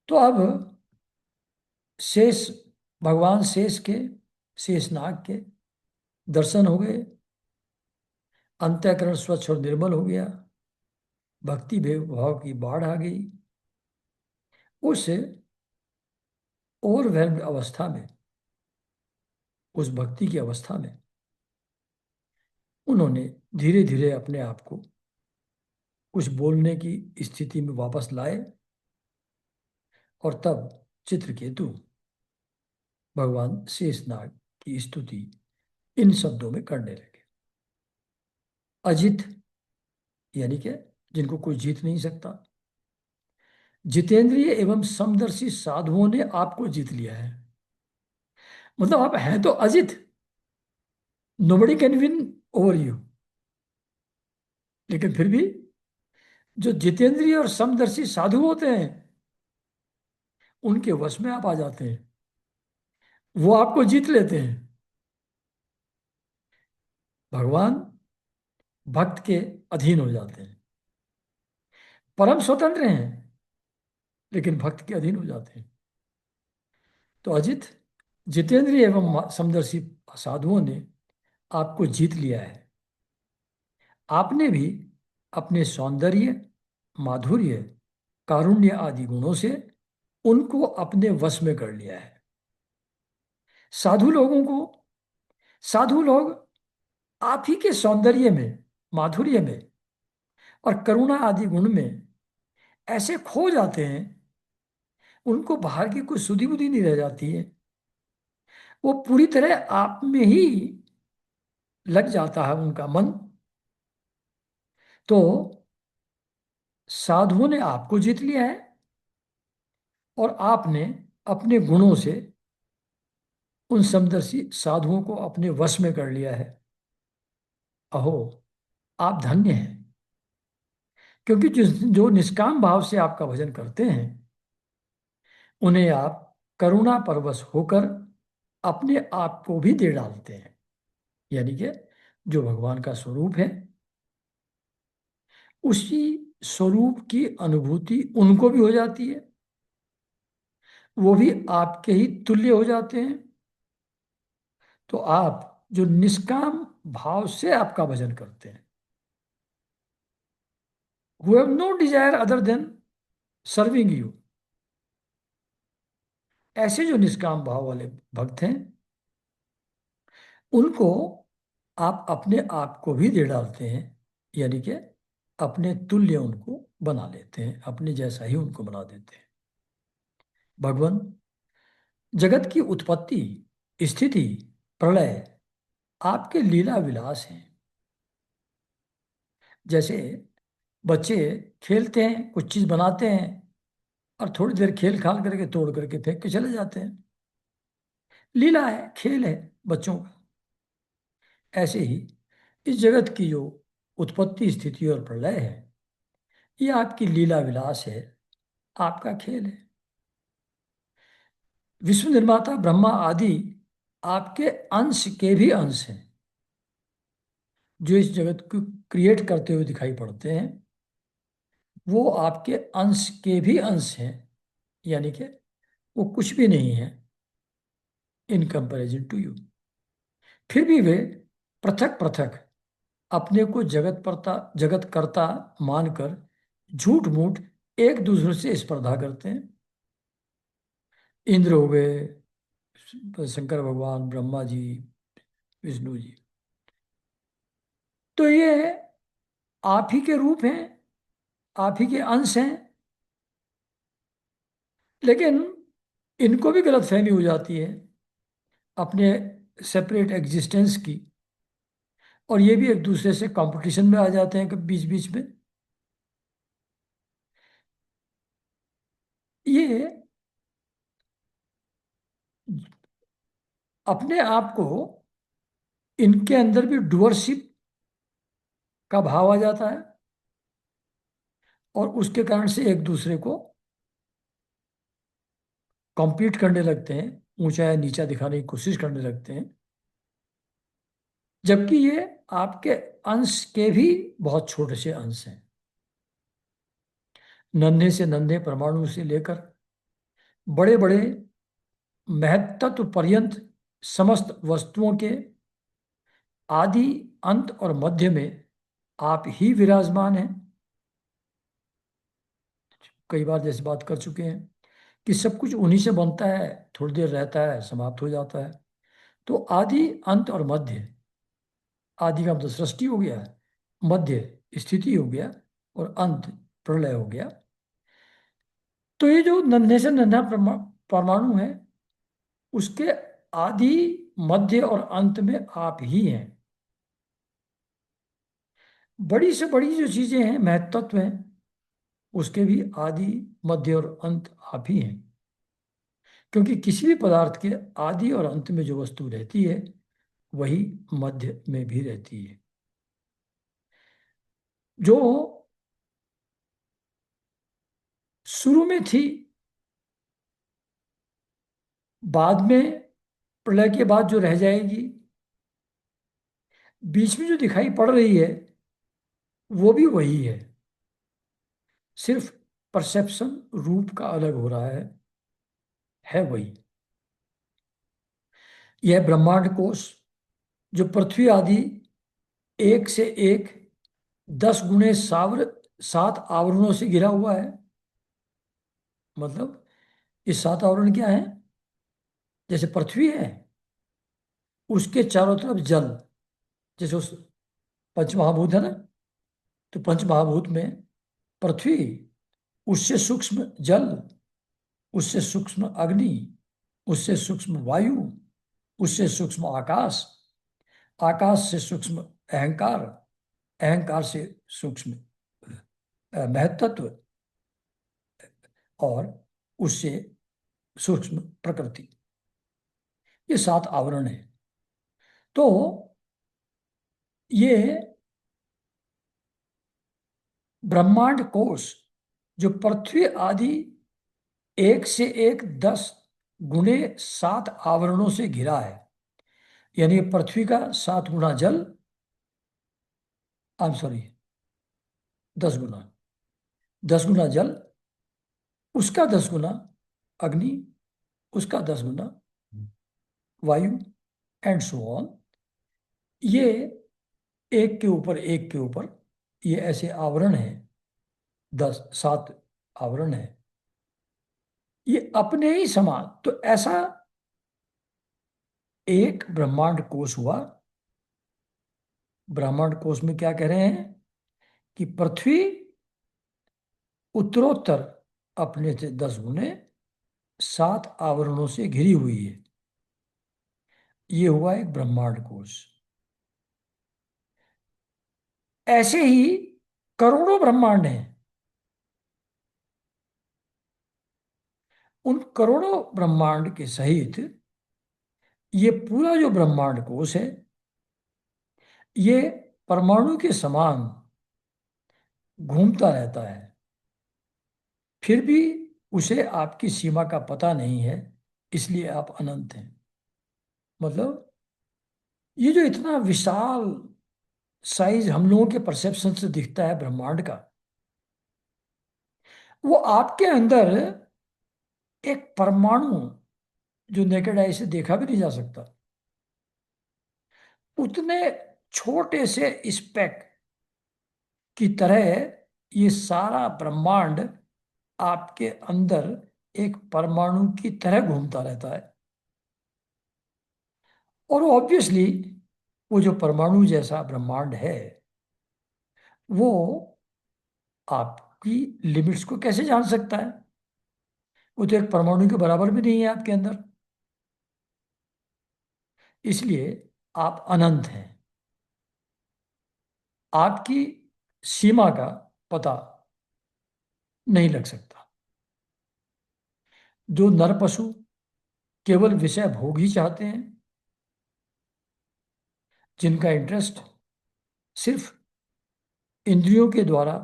[SPEAKER 1] तो अब शेष भगवान शेष के, शेषनाग के दर्शन हो गए, अंतःकरण स्वच्छ और निर्मल हो गया, भक्ति भाव की बाढ़ आ गई। उस ओवरवेल्म्ड अवस्था में, उस भक्ति की अवस्था में उन्होंने धीरे धीरे अपने आप को कुछ बोलने की स्थिति में वापस लाए और तब चित्रकेतु भगवान शेषनाग की स्तुति इन शब्दों में करने लगे। अजित यानी कि जिनको कोई जीत नहीं सकता, जितेंद्रिय एवं समदर्शी साधुओं ने आपको जीत लिया है। मतलब आप हैं तो Ajit, nobody can win over you, लेकिन फिर भी जो जितेंद्रिय और समदर्शी साधु होते हैं उनके वश में आप आ जाते हैं, वो आपको जीत लेते हैं। भगवान भक्त के अधीन हो जाते हैं, परम स्वतंत्र हैं लेकिन भक्त के अधीन हो जाते हैं। तो अजित, जितेंद्रिय एवं समदर्शी साधुओं ने आपको जीत लिया है। आपने भी अपने सौंदर्य, माधुर्य, कारुण्य आदि गुणों से उनको अपने वश में कर लिया है। साधु लोगों को साधु लोग आप ही के सौंदर्य में, माधुर्य में और करुणा आदि गुण में ऐसे खो जाते हैं, उनको बाहर की कुछ सुधि बुद्धि नहीं रह जाती है, वो पूरी तरह आप में ही लग जाता है उनका मन। तो साधुओं ने आपको जीत लिया है और आपने अपने गुणों से उन समदर्शी साधुओं को अपने वश में कर लिया है। अहो, आप धन्य हैं, क्योंकि जो निष्काम भाव से आपका भजन करते हैं उन्हें आप करुणा परवश होकर अपने आप को भी दे डालते हैं। यानी कि जो भगवान का स्वरूप है उसी स्वरूप की अनुभूति उनको भी हो जाती है, वो भी आपके ही तुल्य हो जाते हैं। तो आप जो निष्काम भाव से आपका भजन करते हैं, who have no desire other than serving you, ऐसे जो निष्काम भाव वाले भक्त हैं उनको आप अपने आप को भी दे डालते हैं। यानी कि अपने तुल्य उनको बना लेते हैं, अपने जैसा ही उनको बना देते हैं। भगवान, जगत की उत्पत्ति, स्थिति, प्रलय आपके लीला विलास हैं। जैसे बच्चे खेलते हैं, कुछ चीज बनाते हैं और थोड़ी देर खेल खाल करके तोड़ करके फेंक के चले जाते हैं। लीला है, खेल है बच्चों का। ऐसे ही इस जगत की जो उत्पत्ति, स्थिति और प्रलय है, ये आपकी लीला विलास है, आपका खेल है। विश्व निर्माता ब्रह्मा आदि आपके अंश के भी अंश हैं, जो इस जगत को क्रिएट करते हुए दिखाई पड़ते हैं, वो आपके अंश के भी अंश हैं। यानी कि वो कुछ भी नहीं है इन कंपैरिजन टू यू। फिर भी वे पृथक पृथक अपने को जगत कर्ता मानकर झूठ मूठ एक दूसरे से स्पर्धा करते हैं। इंद्र हो गए, शंकर भगवान, ब्रह्मा जी, विष्णु जी, तो ये आप ही के रूप हैं, आप ही के अंश हैं। लेकिन इनको भी गलतफहमी हो जाती है अपने सेपरेट एग्जिस्टेंस की, और ये भी एक दूसरे से कंपटीशन में आ जाते हैं बीच बीच में। ये अपने आप को, इनके अंदर भी डुअरशिप का भाव आ जाता है और उसके कारण से एक दूसरे को कॉम्पीट करने लगते हैं, ऊंचा या नीचा दिखाने की कोशिश करने लगते हैं। जबकि ये आपके अंश के भी बहुत छोटे से अंश हैं। नन्हे से नन्हे परमाणु से लेकर बड़े बड़े महत्तत्व पर्यंत समस्त वस्तुओं के आदि, अंत और मध्य में आप ही विराजमान हैं। कई बार जैसे बात कर चुके हैं कि सब कुछ उन्हीं से बनता है, थोड़ी देर रहता है, समाप्त हो जाता है। तो आदि, अंत और मध्य, आदि का मतलब सृष्टि हो गया, मध्य स्थिति हो गया और अंत प्रलय हो गया। तो ये जो नन्हे से नन्हा परमाणु है, उसके आदि, मध्य और अंत में आप ही हैं। बड़ी से बड़ी जो चीजें हैं, महत्त्व हैं, उसके भी आदि, मध्य और अंत आप ही हैं। क्योंकि किसी भी पदार्थ के आदि और अंत में जो वस्तु रहती है वही मध्य में भी रहती है। जो शुरू में थी, बाद में, प्रलय के बाद जो रह जाएगी, बीच में जो दिखाई पड़ रही है वो भी वही सिर्फ परसेप्शन रूप का अलग हो रहा है वही। यह ब्रह्मांड कोश जो पृथ्वी आदि एक से एक 10 गुणे सावर 7 आवरणों से घिरा हुआ है। मतलब ये 7 आवरण क्या है? जैसे पृथ्वी है, उसके चारों तरफ जल, जैसे उस पंचमहाभूत है ना, तो पंचमहाभूत में पृथ्वी, उससे सूक्ष्म जल, उससे सूक्ष्म अग्नि, उससे सूक्ष्म वायु, उससे सूक्ष्म आकाश, आकाश से सूक्ष्म अहंकार, अहंकार से सूक्ष्म महत्त्व, और उससे सूक्ष्म प्रकृति। ये 7 आवरण है। तो ये ब्रह्मांड कोश जो पृथ्वी आदि एक से एक 10 गुणे 7 आवरणों से घिरा है, यानी पृथ्वी का 7 गुना जल, आई एम सॉरी, 10 गुना, 10 गुना जल, उसका 10 गुना अग्नि, उसका 10 गुना वायु, एंड सो ऑन। ये एक के ऊपर एक के ऊपर ये ऐसे आवरण है, 7 आवरण है, ये अपने ही समान। तो ऐसा एक ब्रह्मांड कोश हुआ। ब्रह्मांड कोश में क्या कह रहे हैं कि पृथ्वी उत्तरोत्तर अपने से 10 गुने 7 आवरणों से घिरी हुई है। ये हुआ एक ब्रह्मांड कोश। ऐसे ही करोड़ों ब्रह्मांड हैं। उन करोड़ों ब्रह्मांड के सहित ये पूरा जो ब्रह्मांड कोश है, ये परमाणु के समान घूमता रहता है। फिर भी उसे आपकी सीमा का पता नहीं है, इसलिए आप अनंत हैं। मतलब ये जो इतना विशाल साइज हम लोगों के परसेप्शन से दिखता है ब्रह्मांड का, वो आपके अंदर एक परमाणु जो नेकेड आई से देखा भी नहीं जा सकता, उतने छोटे से स्पेक की तरह ये सारा ब्रह्मांड आपके अंदर एक परमाणु की तरह घूमता रहता है। और ऑब्वियसली वो जो परमाणु जैसा ब्रह्मांड है, वो आपकी लिमिट्स को कैसे जान सकता है? वो तो एक परमाणु के बराबर भी नहीं है आपके अंदर। इसलिए आप अनंत हैं। आपकी सीमा का पता नहीं लग सकता। जो नर पशु केवल विषय भोग ही चाहते हैं, जिनका इंटरेस्ट सिर्फ इंद्रियों के द्वारा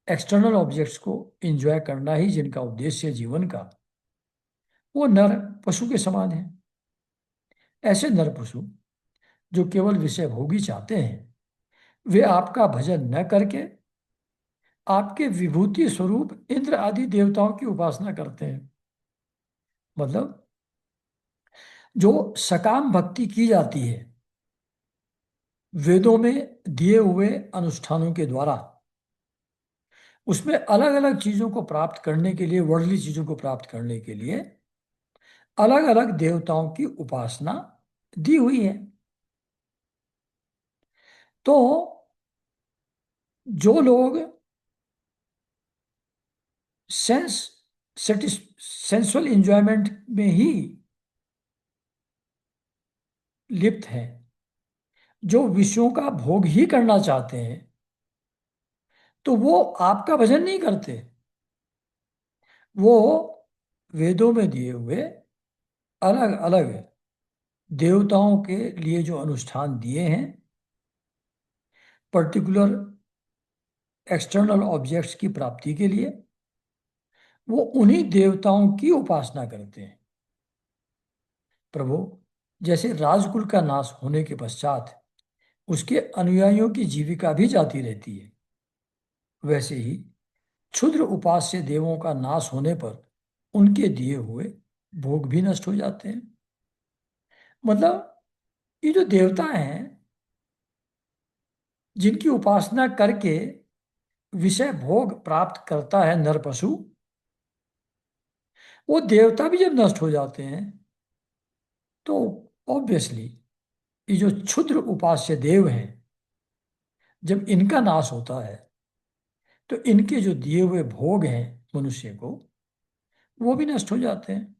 [SPEAKER 1] एक्सटर्नल ऑब्जेक्ट्स को एंजॉय करना ही जिनका उद्देश्य है जीवन का, वो नर पशु के समान है। ऐसे नर पशु जो केवल विषय भोगी चाहते हैं, वे आपका भजन न करके आपके विभूति स्वरूप इंद्र आदि देवताओं की उपासना करते हैं। मतलब जो सकाम भक्ति की जाती है वेदों में दिए हुए अनुष्ठानों के द्वारा, उसमें अलग अलग चीजों को प्राप्त करने के लिए, वर्ldली चीजों को प्राप्त करने के लिए अलग अलग देवताओं की उपासना दी हुई है। तो जो लोग सेंस सेंसुअल एंजॉयमेंट में ही लिप्त हैं, जो विषयों का भोग ही करना चाहते हैं, तो वो आपका भजन नहीं करते। वो वेदों में दिए हुए अलग अलग देवताओं के लिए जो अनुष्ठान दिए हैं, पर्टिकुलर एक्सटर्नल ऑब्जेक्ट्स की प्राप्ति के लिए, वो उन्हीं देवताओं की उपासना करते हैं। प्रभु, जैसे राजकुल का नाश होने के पश्चात उसके अनुयायियों की जीविका भी जाती रहती है, वैसे ही क्षुद्र उपास्य देवों का नाश होने पर उनके दिए हुए भोग भी नष्ट हो जाते हैं। मतलब ये जो देवता हैं जिनकी उपासना करके विषय भोग प्राप्त करता है नर पशु, वो देवता भी जब नष्ट हो जाते हैं तो ऑब्वियसली ये जो क्षुद्र उपास्य देव हैं, जब इनका नाश होता है तो इनके जो दिए हुए भोग हैं मनुष्य को, वो भी नष्ट हो जाते हैं।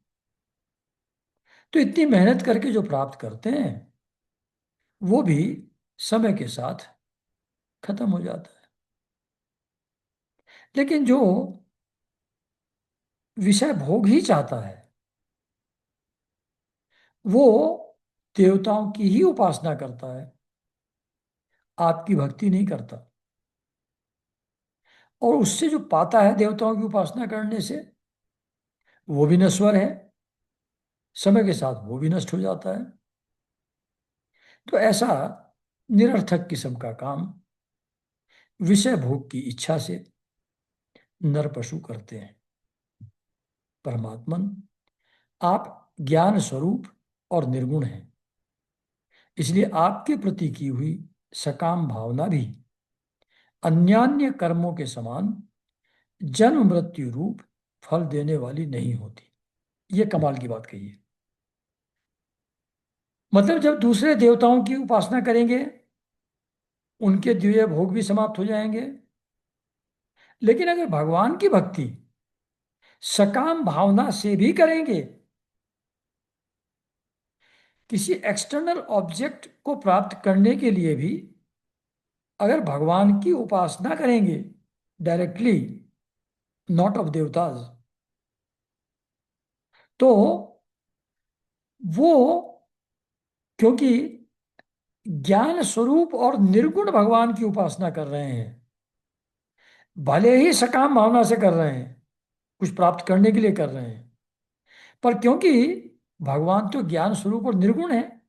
[SPEAKER 1] तो इतनी मेहनत करके जो प्राप्त करते हैं वो भी समय के साथ खत्म हो जाता है। लेकिन जो विषय भोग ही चाहता है वो देवताओं की ही उपासना करता है, आपकी भक्ति नहीं करता। और उससे जो पाता है देवताओं की उपासना करने से, वो भी नश्वर है, समय के साथ वो भी नष्ट हो जाता है। तो ऐसा निरर्थक किस्म का काम विषय भोग की इच्छा से नर पशु करते हैं। परमात्मन, आप ज्ञान स्वरूप और निर्गुण हैं, इसलिए आपके प्रति की हुई सकाम भावना भी अन्यान्य कर्मों के समान जन्म मृत्यु रूप फल देने वाली नहीं होती। ये कमाल की बात कही है। मतलब जब दूसरे देवताओं की उपासना करेंगे उनके दिव्य भोग भी समाप्त हो जाएंगे, लेकिन अगर भगवान की भक्ति सकाम भावना से भी करेंगे, किसी एक्सटर्नल ऑब्जेक्ट को प्राप्त करने के लिए भी अगर भगवान की उपासना करेंगे डायरेक्टली, नॉट ऑफ देवताज, तो वो, क्योंकि ज्ञान स्वरूप और निर्गुण भगवान की उपासना कर रहे हैं, भले ही सकाम भावना से कर रहे हैं, कुछ प्राप्त करने के लिए कर रहे हैं, पर क्योंकि भगवान तो ज्ञान स्वरूप और निर्गुण है,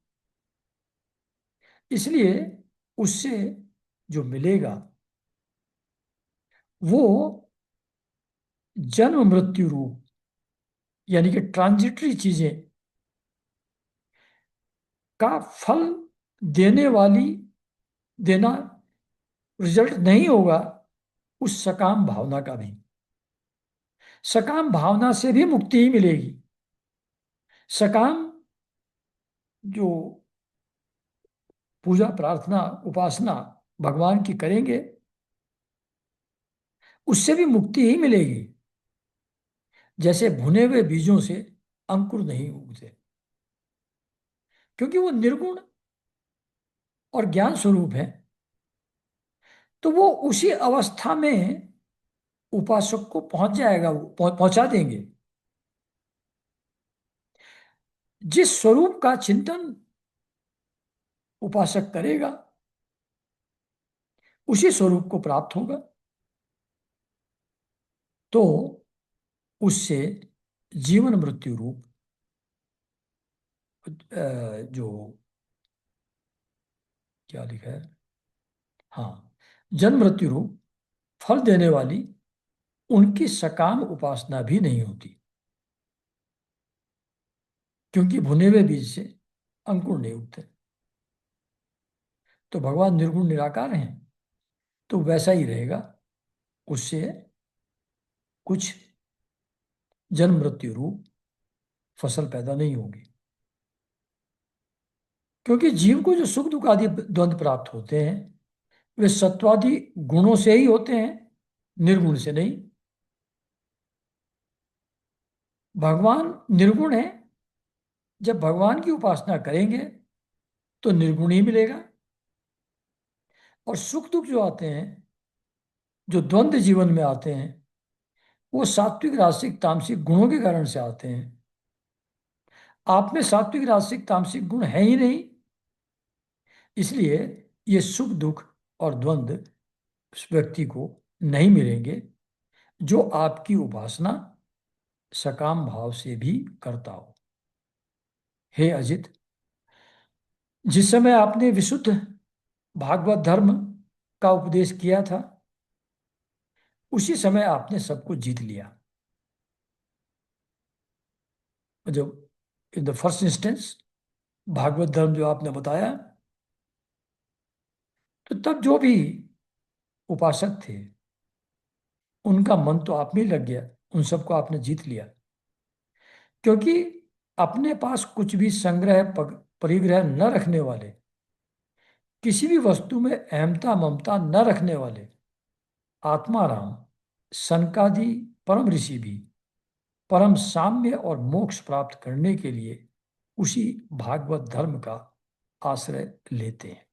[SPEAKER 1] इसलिए उससे जो मिलेगा वो जन्म मृत्यु रूप, यानी कि ट्रांजिटरी चीजें का फल देने वाली, देना रिजल्ट नहीं होगा उस सकाम भावना का भी। सकाम भावना से भी मुक्ति ही मिलेगी। सकाम जो पूजा प्रार्थना उपासना भगवान की करेंगे उससे भी मुक्ति ही मिलेगी। जैसे भुने हुए बीजों से अंकुर नहीं उगते, क्योंकि वो निर्गुण और ज्ञान स्वरूप है, तो वो उसी अवस्था में उपासक को पहुंच जाएगा, वो पहुंचा देंगे। जिस स्वरूप का चिंतन उपासक करेगा उसी स्वरूप को प्राप्त होगा। तो उससे जीवन मृत्यु रूप जो क्या लिखा है, हाँ, जन्म मृत्यु रूप फल देने वाली उनकी सकाम उपासना भी नहीं होती, क्योंकि भुने हुए बीज से अंकुर नहीं उगते। तो भगवान निर्गुण निराकार हैं, तो वैसा ही रहेगा, उससे कुछ जन्म मृत्यु रूप फसल पैदा नहीं होगी। क्योंकि जीव को जो सुख दुख आदि द्वंद प्राप्त होते हैं वे सत्वादि गुणों से ही होते हैं, निर्गुण से नहीं। भगवान निर्गुण है, जब भगवान की उपासना करेंगे तो निर्गुण ही मिलेगा। और सुख दुख जो आते हैं, जो द्वंद्व जीवन में आते हैं, वो सात्विक राजसिक तामसिक गुणों के कारण से आते हैं। आप में सात्विक राजसिक तामसिक गुण है ही नहीं, इसलिए ये सुख दुख और द्वंद्व उस व्यक्ति को नहीं मिलेंगे जो आपकी उपासना सकाम भाव से भी करता हो। हे अजित, जिस समय आपने विशुद्ध भागवत धर्म का उपदेश किया था, उसी समय आपने सब कुछ जीत लिया। जो in the first instance Bhagavata dharma जो आपने बताया, तो तब जो भी उपासक थे उनका मन तो आप में ही लग गया, उन सबको आपने जीत लिया। क्योंकि अपने पास कुछ भी संग्रह परिग्रह न रखने वाले, किसी भी वस्तु में अहमता ममता न रखने वाले आत्माराम सनकादि परम ऋषि भी परम साम्य और मोक्ष प्राप्त करने के लिए उसी भागवत धर्म का आश्रय लेते हैं।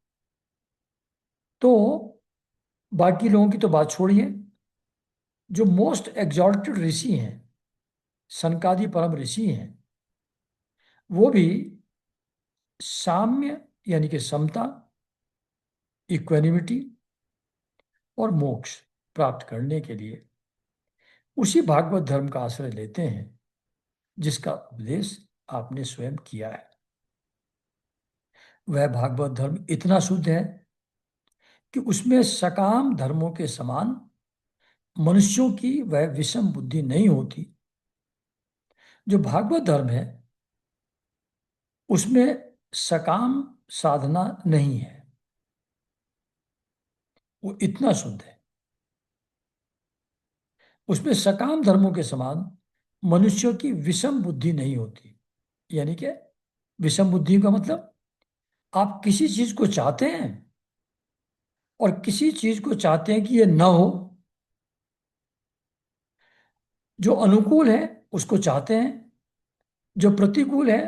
[SPEAKER 1] तो बाकी लोगों की तो बात छोड़िए, जो मोस्ट एग्जॉल्टेड ऋषि हैं, सनकादि परम ऋषि हैं, वो भी साम्य यानी कि समता, इक्वेनिमिटी और मोक्ष प्राप्त करने के लिए उसी भागवत धर्म का आश्रय लेते हैं जिसका उपदेश आपने स्वयं किया है। वह भागवत धर्म इतना शुद्ध है कि उसमें सकाम धर्मों के समान मनुष्यों की वह विषम बुद्धि नहीं होती। जो भागवत धर्म है उसमें सकाम साधना नहीं है, वो इतना शुद्ध है। उसमें सकाम धर्मों के समान मनुष्यों की विषम बुद्धि नहीं होती। यानी कि विषम बुद्धि का मतलब, आप किसी चीज को चाहते हैं और किसी चीज को चाहते हैं कि ये ना हो। जो अनुकूल है उसको चाहते हैं, जो प्रतिकूल है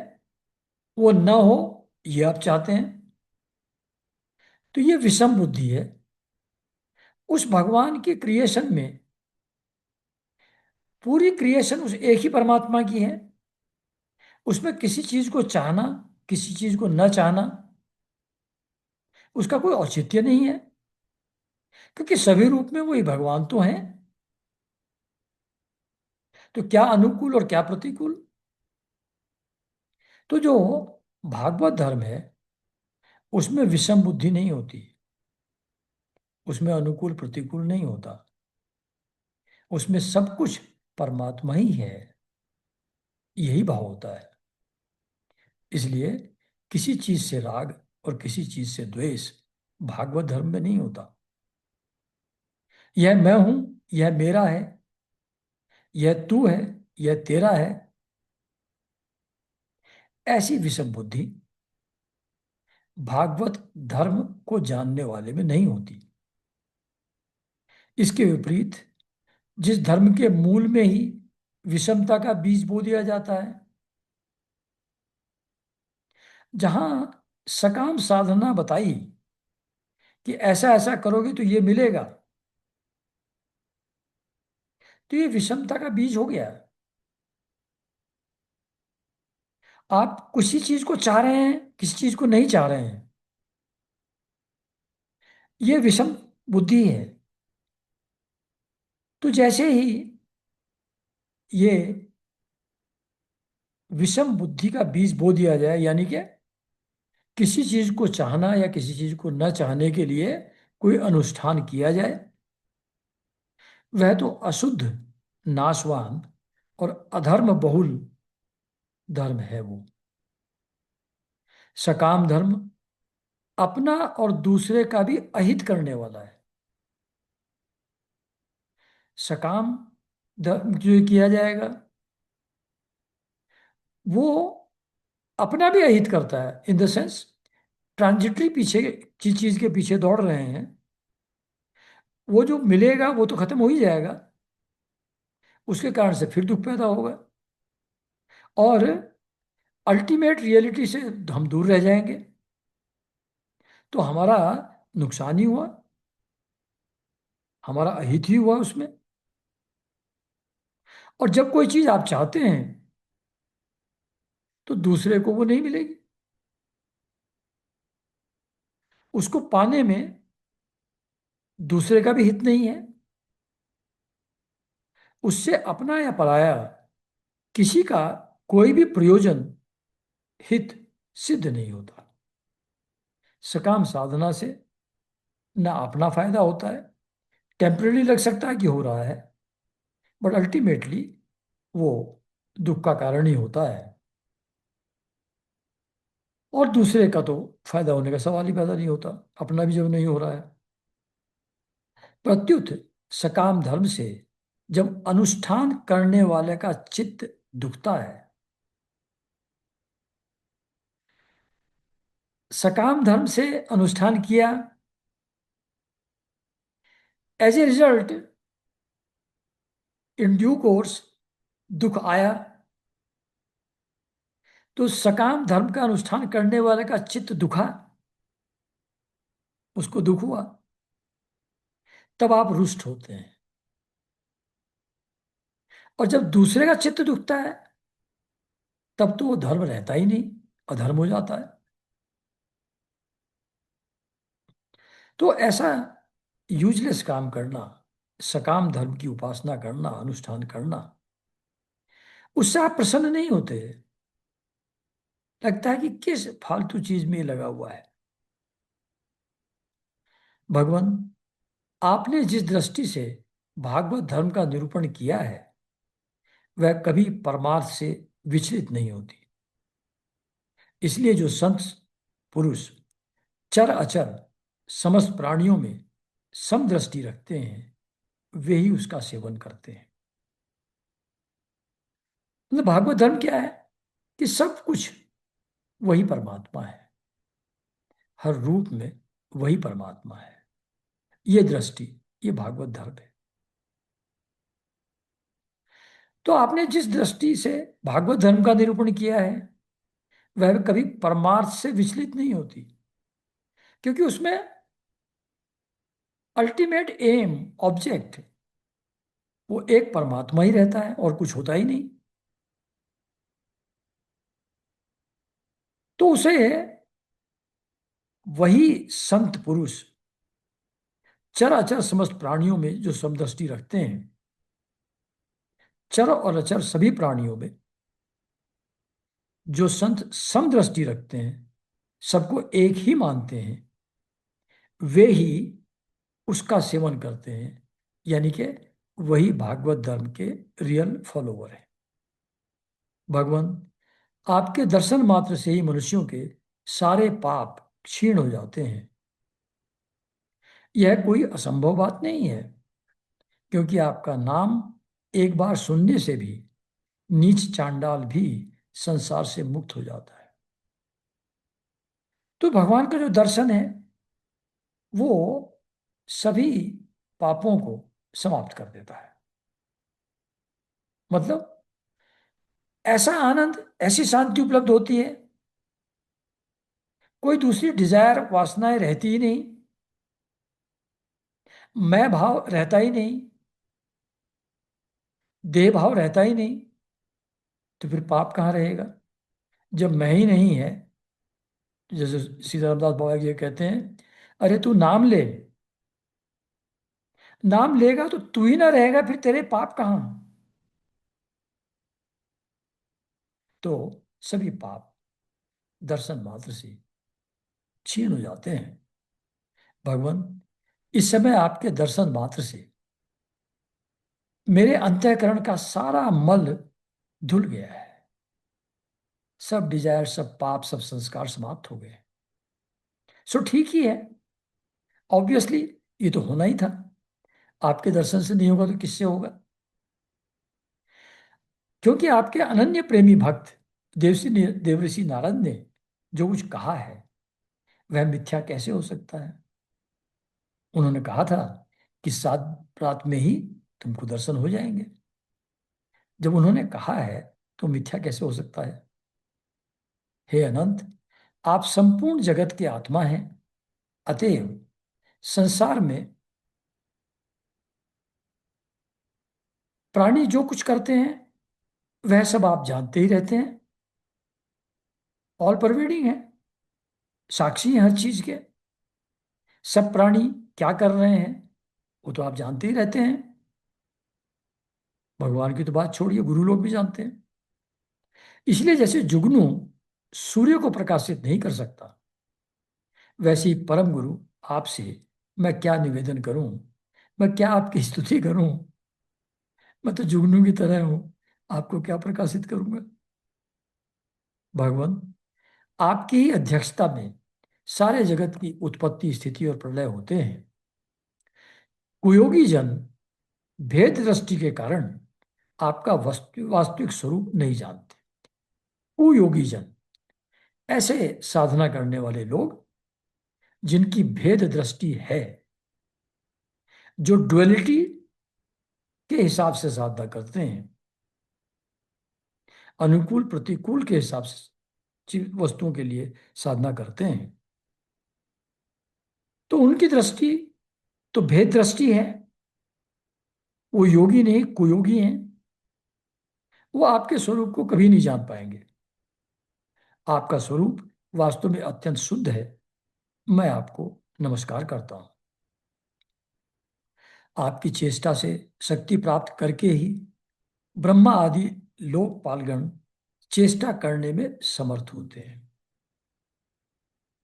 [SPEAKER 1] वो ना हो, ये आप चाहते हैं। तो ये विषम बुद्धि है। उस भगवान की क्रिएशन में पूरी क्रिएशन उस एक ही परमात्मा की है। उसमें किसी चीज को चाहना, किसी चीज को न चाहना, उसका कोई औचित्य नहीं है, क्योंकि सभी रूप में वही भगवान तो हैं। तो क्या अनुकूल और क्या प्रतिकूल। तो जो भागवत धर्म है उसमें विषम बुद्धि नहीं होती, उसमें अनुकूल प्रतिकूल नहीं होता, उसमें सब कुछ परमात्मा ही है, यही भाव होता है। इसलिए किसी चीज से राग और किसी चीज से द्वेष भागवत धर्म में नहीं होता। यह मैं हूं, यह मेरा है, यह तू है, यह तेरा है, ऐसी विषम बुद्धि भागवत धर्म को जानने वाले में नहीं होती। इसके विपरीत जिस धर्म के मूल में ही विषमता का बीज बो दिया जाता है, जहां सकाम साधना बताई कि ऐसा ऐसा करोगे तो ये मिलेगा, तो ये विषमता का बीज हो गया। आप किसी चीज को चाह रहे हैं, किसी चीज को नहीं चाह रहे हैं, ये विषम बुद्धि है। तो जैसे ही ये विषम बुद्धि का बीज बो दिया जाए, यानी कि किसी चीज को चाहना या किसी चीज को न चाहने के लिए कोई अनुष्ठान किया जाए, वह तो अशुद्ध, नाशवान और अधर्म बहुल धर्म है वो। सकाम धर्म अपना और दूसरे का भी अहित करने वाला है। सकाम धर्म जो किया जाएगा वो अपना भी अहित करता है, इन द सेंस ट्रांजिटरी पीछे जिस चीज के पीछे दौड़ रहे हैं, वो जो मिलेगा वो तो खत्म हो ही जाएगा, उसके कारण से फिर दुख पैदा होगा और अल्टीमेट रियलिटी से हम दूर रह जाएंगे। तो हमारा नुकसान ही हुआ, हमारा अहित ही हुआ उसमें। और जब कोई चीज आप चाहते हैं तो दूसरे को वो नहीं मिलेगी। उसको पाने में दूसरे का भी हित नहीं है। उससे अपना या पराया किसी का कोई भी प्रयोजन, हित सिद्ध नहीं होता। सकाम साधना से ना अपना फायदा होता है, टेम्पररी लग सकता है कि हो रहा है, बट अल्टीमेटली वो दुख का कारण ही होता है। और दूसरे का तो फायदा होने का सवाल ही पैदा नहीं होता, अपना भी जब नहीं हो रहा है। प्रत्युत सकाम धर्म से जब अनुष्ठान करने वाले का चित्त दुखता है, सकाम धर्म से अनुष्ठान किया, as a result in due course दुख आया, तो सकाम धर्म का अनुष्ठान करने वाले का चित्त दुखा, उसको दुख हुआ, तब आप रुष्ट होते हैं। और जब दूसरे का चित्त दुखता है, तब तो वो धर्म रहता ही नहीं, अधर्म हो जाता है। तो ऐसा यूजलेस काम करना, सकाम धर्म की उपासना करना, अनुष्ठान करना, उससे आप प्रसन्न नहीं होते। लगता है कि किस फालतू चीज में ये लगा हुआ है। भगवान, आपने जिस दृष्टि से भागवत धर्म का निरूपण किया है, वह कभी परमार्थ से विचलित नहीं होती। इसलिए जो संत पुरुष चर अचर समस्त प्राणियों में समदृष्टि रखते हैं, वे ही उसका सेवन करते हैं। मतलब भागवत धर्म क्या है कि सब कुछ वही परमात्मा है, हर रूप में वही परमात्मा है। ये दृष्टि, ये भागवत धर्म है। तो आपने जिस दृष्टि से भागवत धर्म का निरूपण किया है, वह कभी परमार्थ से विचलित नहीं होती, क्योंकि उसमें अल्टीमेट एम, ऑब्जेक्ट, वो एक परमात्मा ही रहता है और कुछ होता ही नहीं। तो उसे वही संत पुरुष चर अचर समस्त प्राणियों में जो समदृष्टि रखते हैं, चर और अचर सभी प्राणियों में जो संत समदृष्टि रखते हैं, सबको एक ही मानते हैं, वे ही उसका सेवन करते हैं। यानी कि वही भागवत धर्म के रियल फॉलोवर हैं। भगवान, आपके दर्शन मात्र से ही मनुष्यों के सारे पाप क्षीण हो जाते हैं। यह कोई असंभव बात नहीं है, क्योंकि आपका नाम एक बार सुनने से भी नीच चांडाल भी संसार से मुक्त हो जाता है। तो भगवान का जो दर्शन है, वो सभी पापों को समाप्त कर देता है। मतलब ऐसा आनंद, ऐसी शांति उपलब्ध होती है, कोई दूसरी डिजायर, वासनाएं रहती ही नहीं, मैं भाव रहता ही नहीं, देह भाव रहता ही नहीं। तो फिर पाप कहाँ रहेगा? जब मैं ही नहीं है, जैसे सीतारामदास बाबा जी कहते हैं, अरे तू नाम ले, नाम लेगा तो तू ही ना रहेगा, फिर तेरे पाप कहाँ? तो सभी पाप दर्शन मात्र से क्षीण हो जाते हैं। भगवान, इस समय आपके दर्शन मात्र से मेरे अंतःकरण का सारा मल धुल गया है। सब डिजायर, सब पाप, सब संस्कार समाप्त हो गए। सो ठीक ही है, ऑब्वियसली ये तो होना ही था। आपके दर्शन से नहीं होगा तो किससे होगा? क्योंकि आपके अनन्य प्रेमी भक्त देवऋषि नारद ने जो कुछ कहा है, वह मिथ्या कैसे हो सकता है? उन्होंने कहा था कि 7 रात में ही तुमको दर्शन हो जाएंगे। जब उन्होंने कहा है, तो मिथ्या कैसे हो सकता है? हे अनंत, आप संपूर्ण जगत के आत्मा हैं। अतएव संसार में प्राणी जो कुछ करते हैं, वह सब आप जानते ही रहते हैं, ऑल परवेडिंग है, साक्षी हैं हर चीज के। सब प्राणी क्या कर रहे हैं, वो तो आप जानते ही रहते हैं। भगवान की तो बात छोड़िए, गुरु लोग भी जानते हैं। इसलिए जैसे जुगनू सूर्य को प्रकाशित नहीं कर सकता, वैसे ही परम गुरु आपसे मैं क्या निवेदन करूं, मैं क्या आपकी स्तुति करूं। मैं तो जुगनू की तरह हूं, आपको क्या प्रकाशित करूंगा। भगवान, आपकी ही अध्यक्षता में सारे जगत की उत्पत्ति, स्थिति और प्रलय होते हैं। कुयोगी जन भेद दृष्टि के कारण आपका वास्तविक स्वरूप नहीं जानते। कुयोगी जन, ऐसे साधना करने वाले लोग जिनकी भेद दृष्टि है, जो डुअलिटी के हिसाब से साधना करते हैं, अनुकूल प्रतिकूल के हिसाब से वस्तुओं के लिए साधना करते हैं, तो उनकी दृष्टि तो भेद दृष्टि है। वो योगी नहीं, कुयोगी हैं। वो आपके स्वरूप को कभी नहीं जान पाएंगे। आपका स्वरूप वास्तव में अत्यंत शुद्ध है। मैं आपको नमस्कार करता हूं। आपकी चेष्टा से शक्ति प्राप्त करके ही ब्रह्मा आदि लोकपालगण चेष्टा करने में समर्थ होते हैं।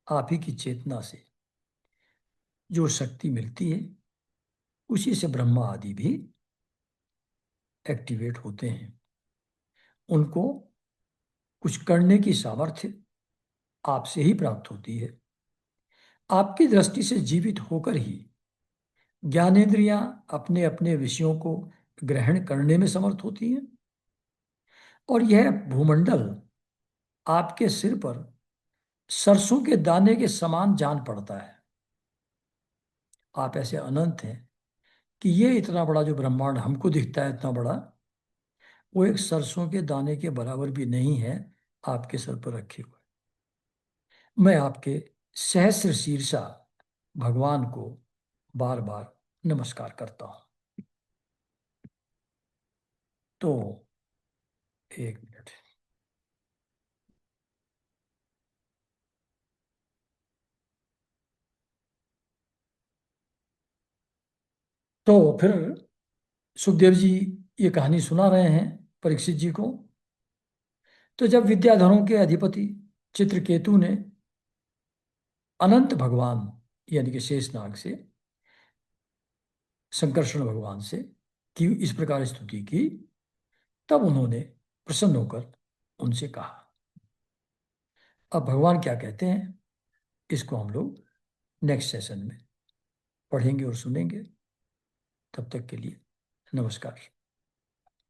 [SPEAKER 1] आप ही की चेतना से जो शक्ति मिलती है, उसी से ब्रह्मा आदि भी एक्टिवेट होते हैं। उनको कुछ करने की सामर्थ्य आपसे ही प्राप्त होती है। आपकी दृष्टि से जीवित होकर ही ज्ञानेंद्रियां अपने अपने विषयों को ग्रहण करने में समर्थ होती हैं, और यह भूमंडल आपके सिर पर सरसों के दाने के समान जान पड़ता है। आप ऐसे अनंत हैं कि ये इतना बड़ा जो ब्रह्मांड हमको दिखता है, इतना बड़ा, वो एक सरसों के दाने के बराबर भी नहीं है आपके सर पर रखे हुए। मैं आपके सहस्र शीर्षा भगवान को बार बार नमस्कार करता हूं। तो एक मिनट। तो फिर सुखदेव जी ये कहानी सुना रहे हैं परीक्षित जी को। तो जब विद्याधरों के अधिपति चित्रकेतु ने अनंत भगवान यानी कि शेषनाग से, संकर्षण भगवान से की इस प्रकार स्तुति की, तब उन्होंने प्रसन्न होकर उनसे कहा। अब भगवान क्या कहते हैं, इसको हम लोग नेक्स्ट सेशन में पढ़ेंगे और सुनेंगे। तब तक के लिए नमस्कार।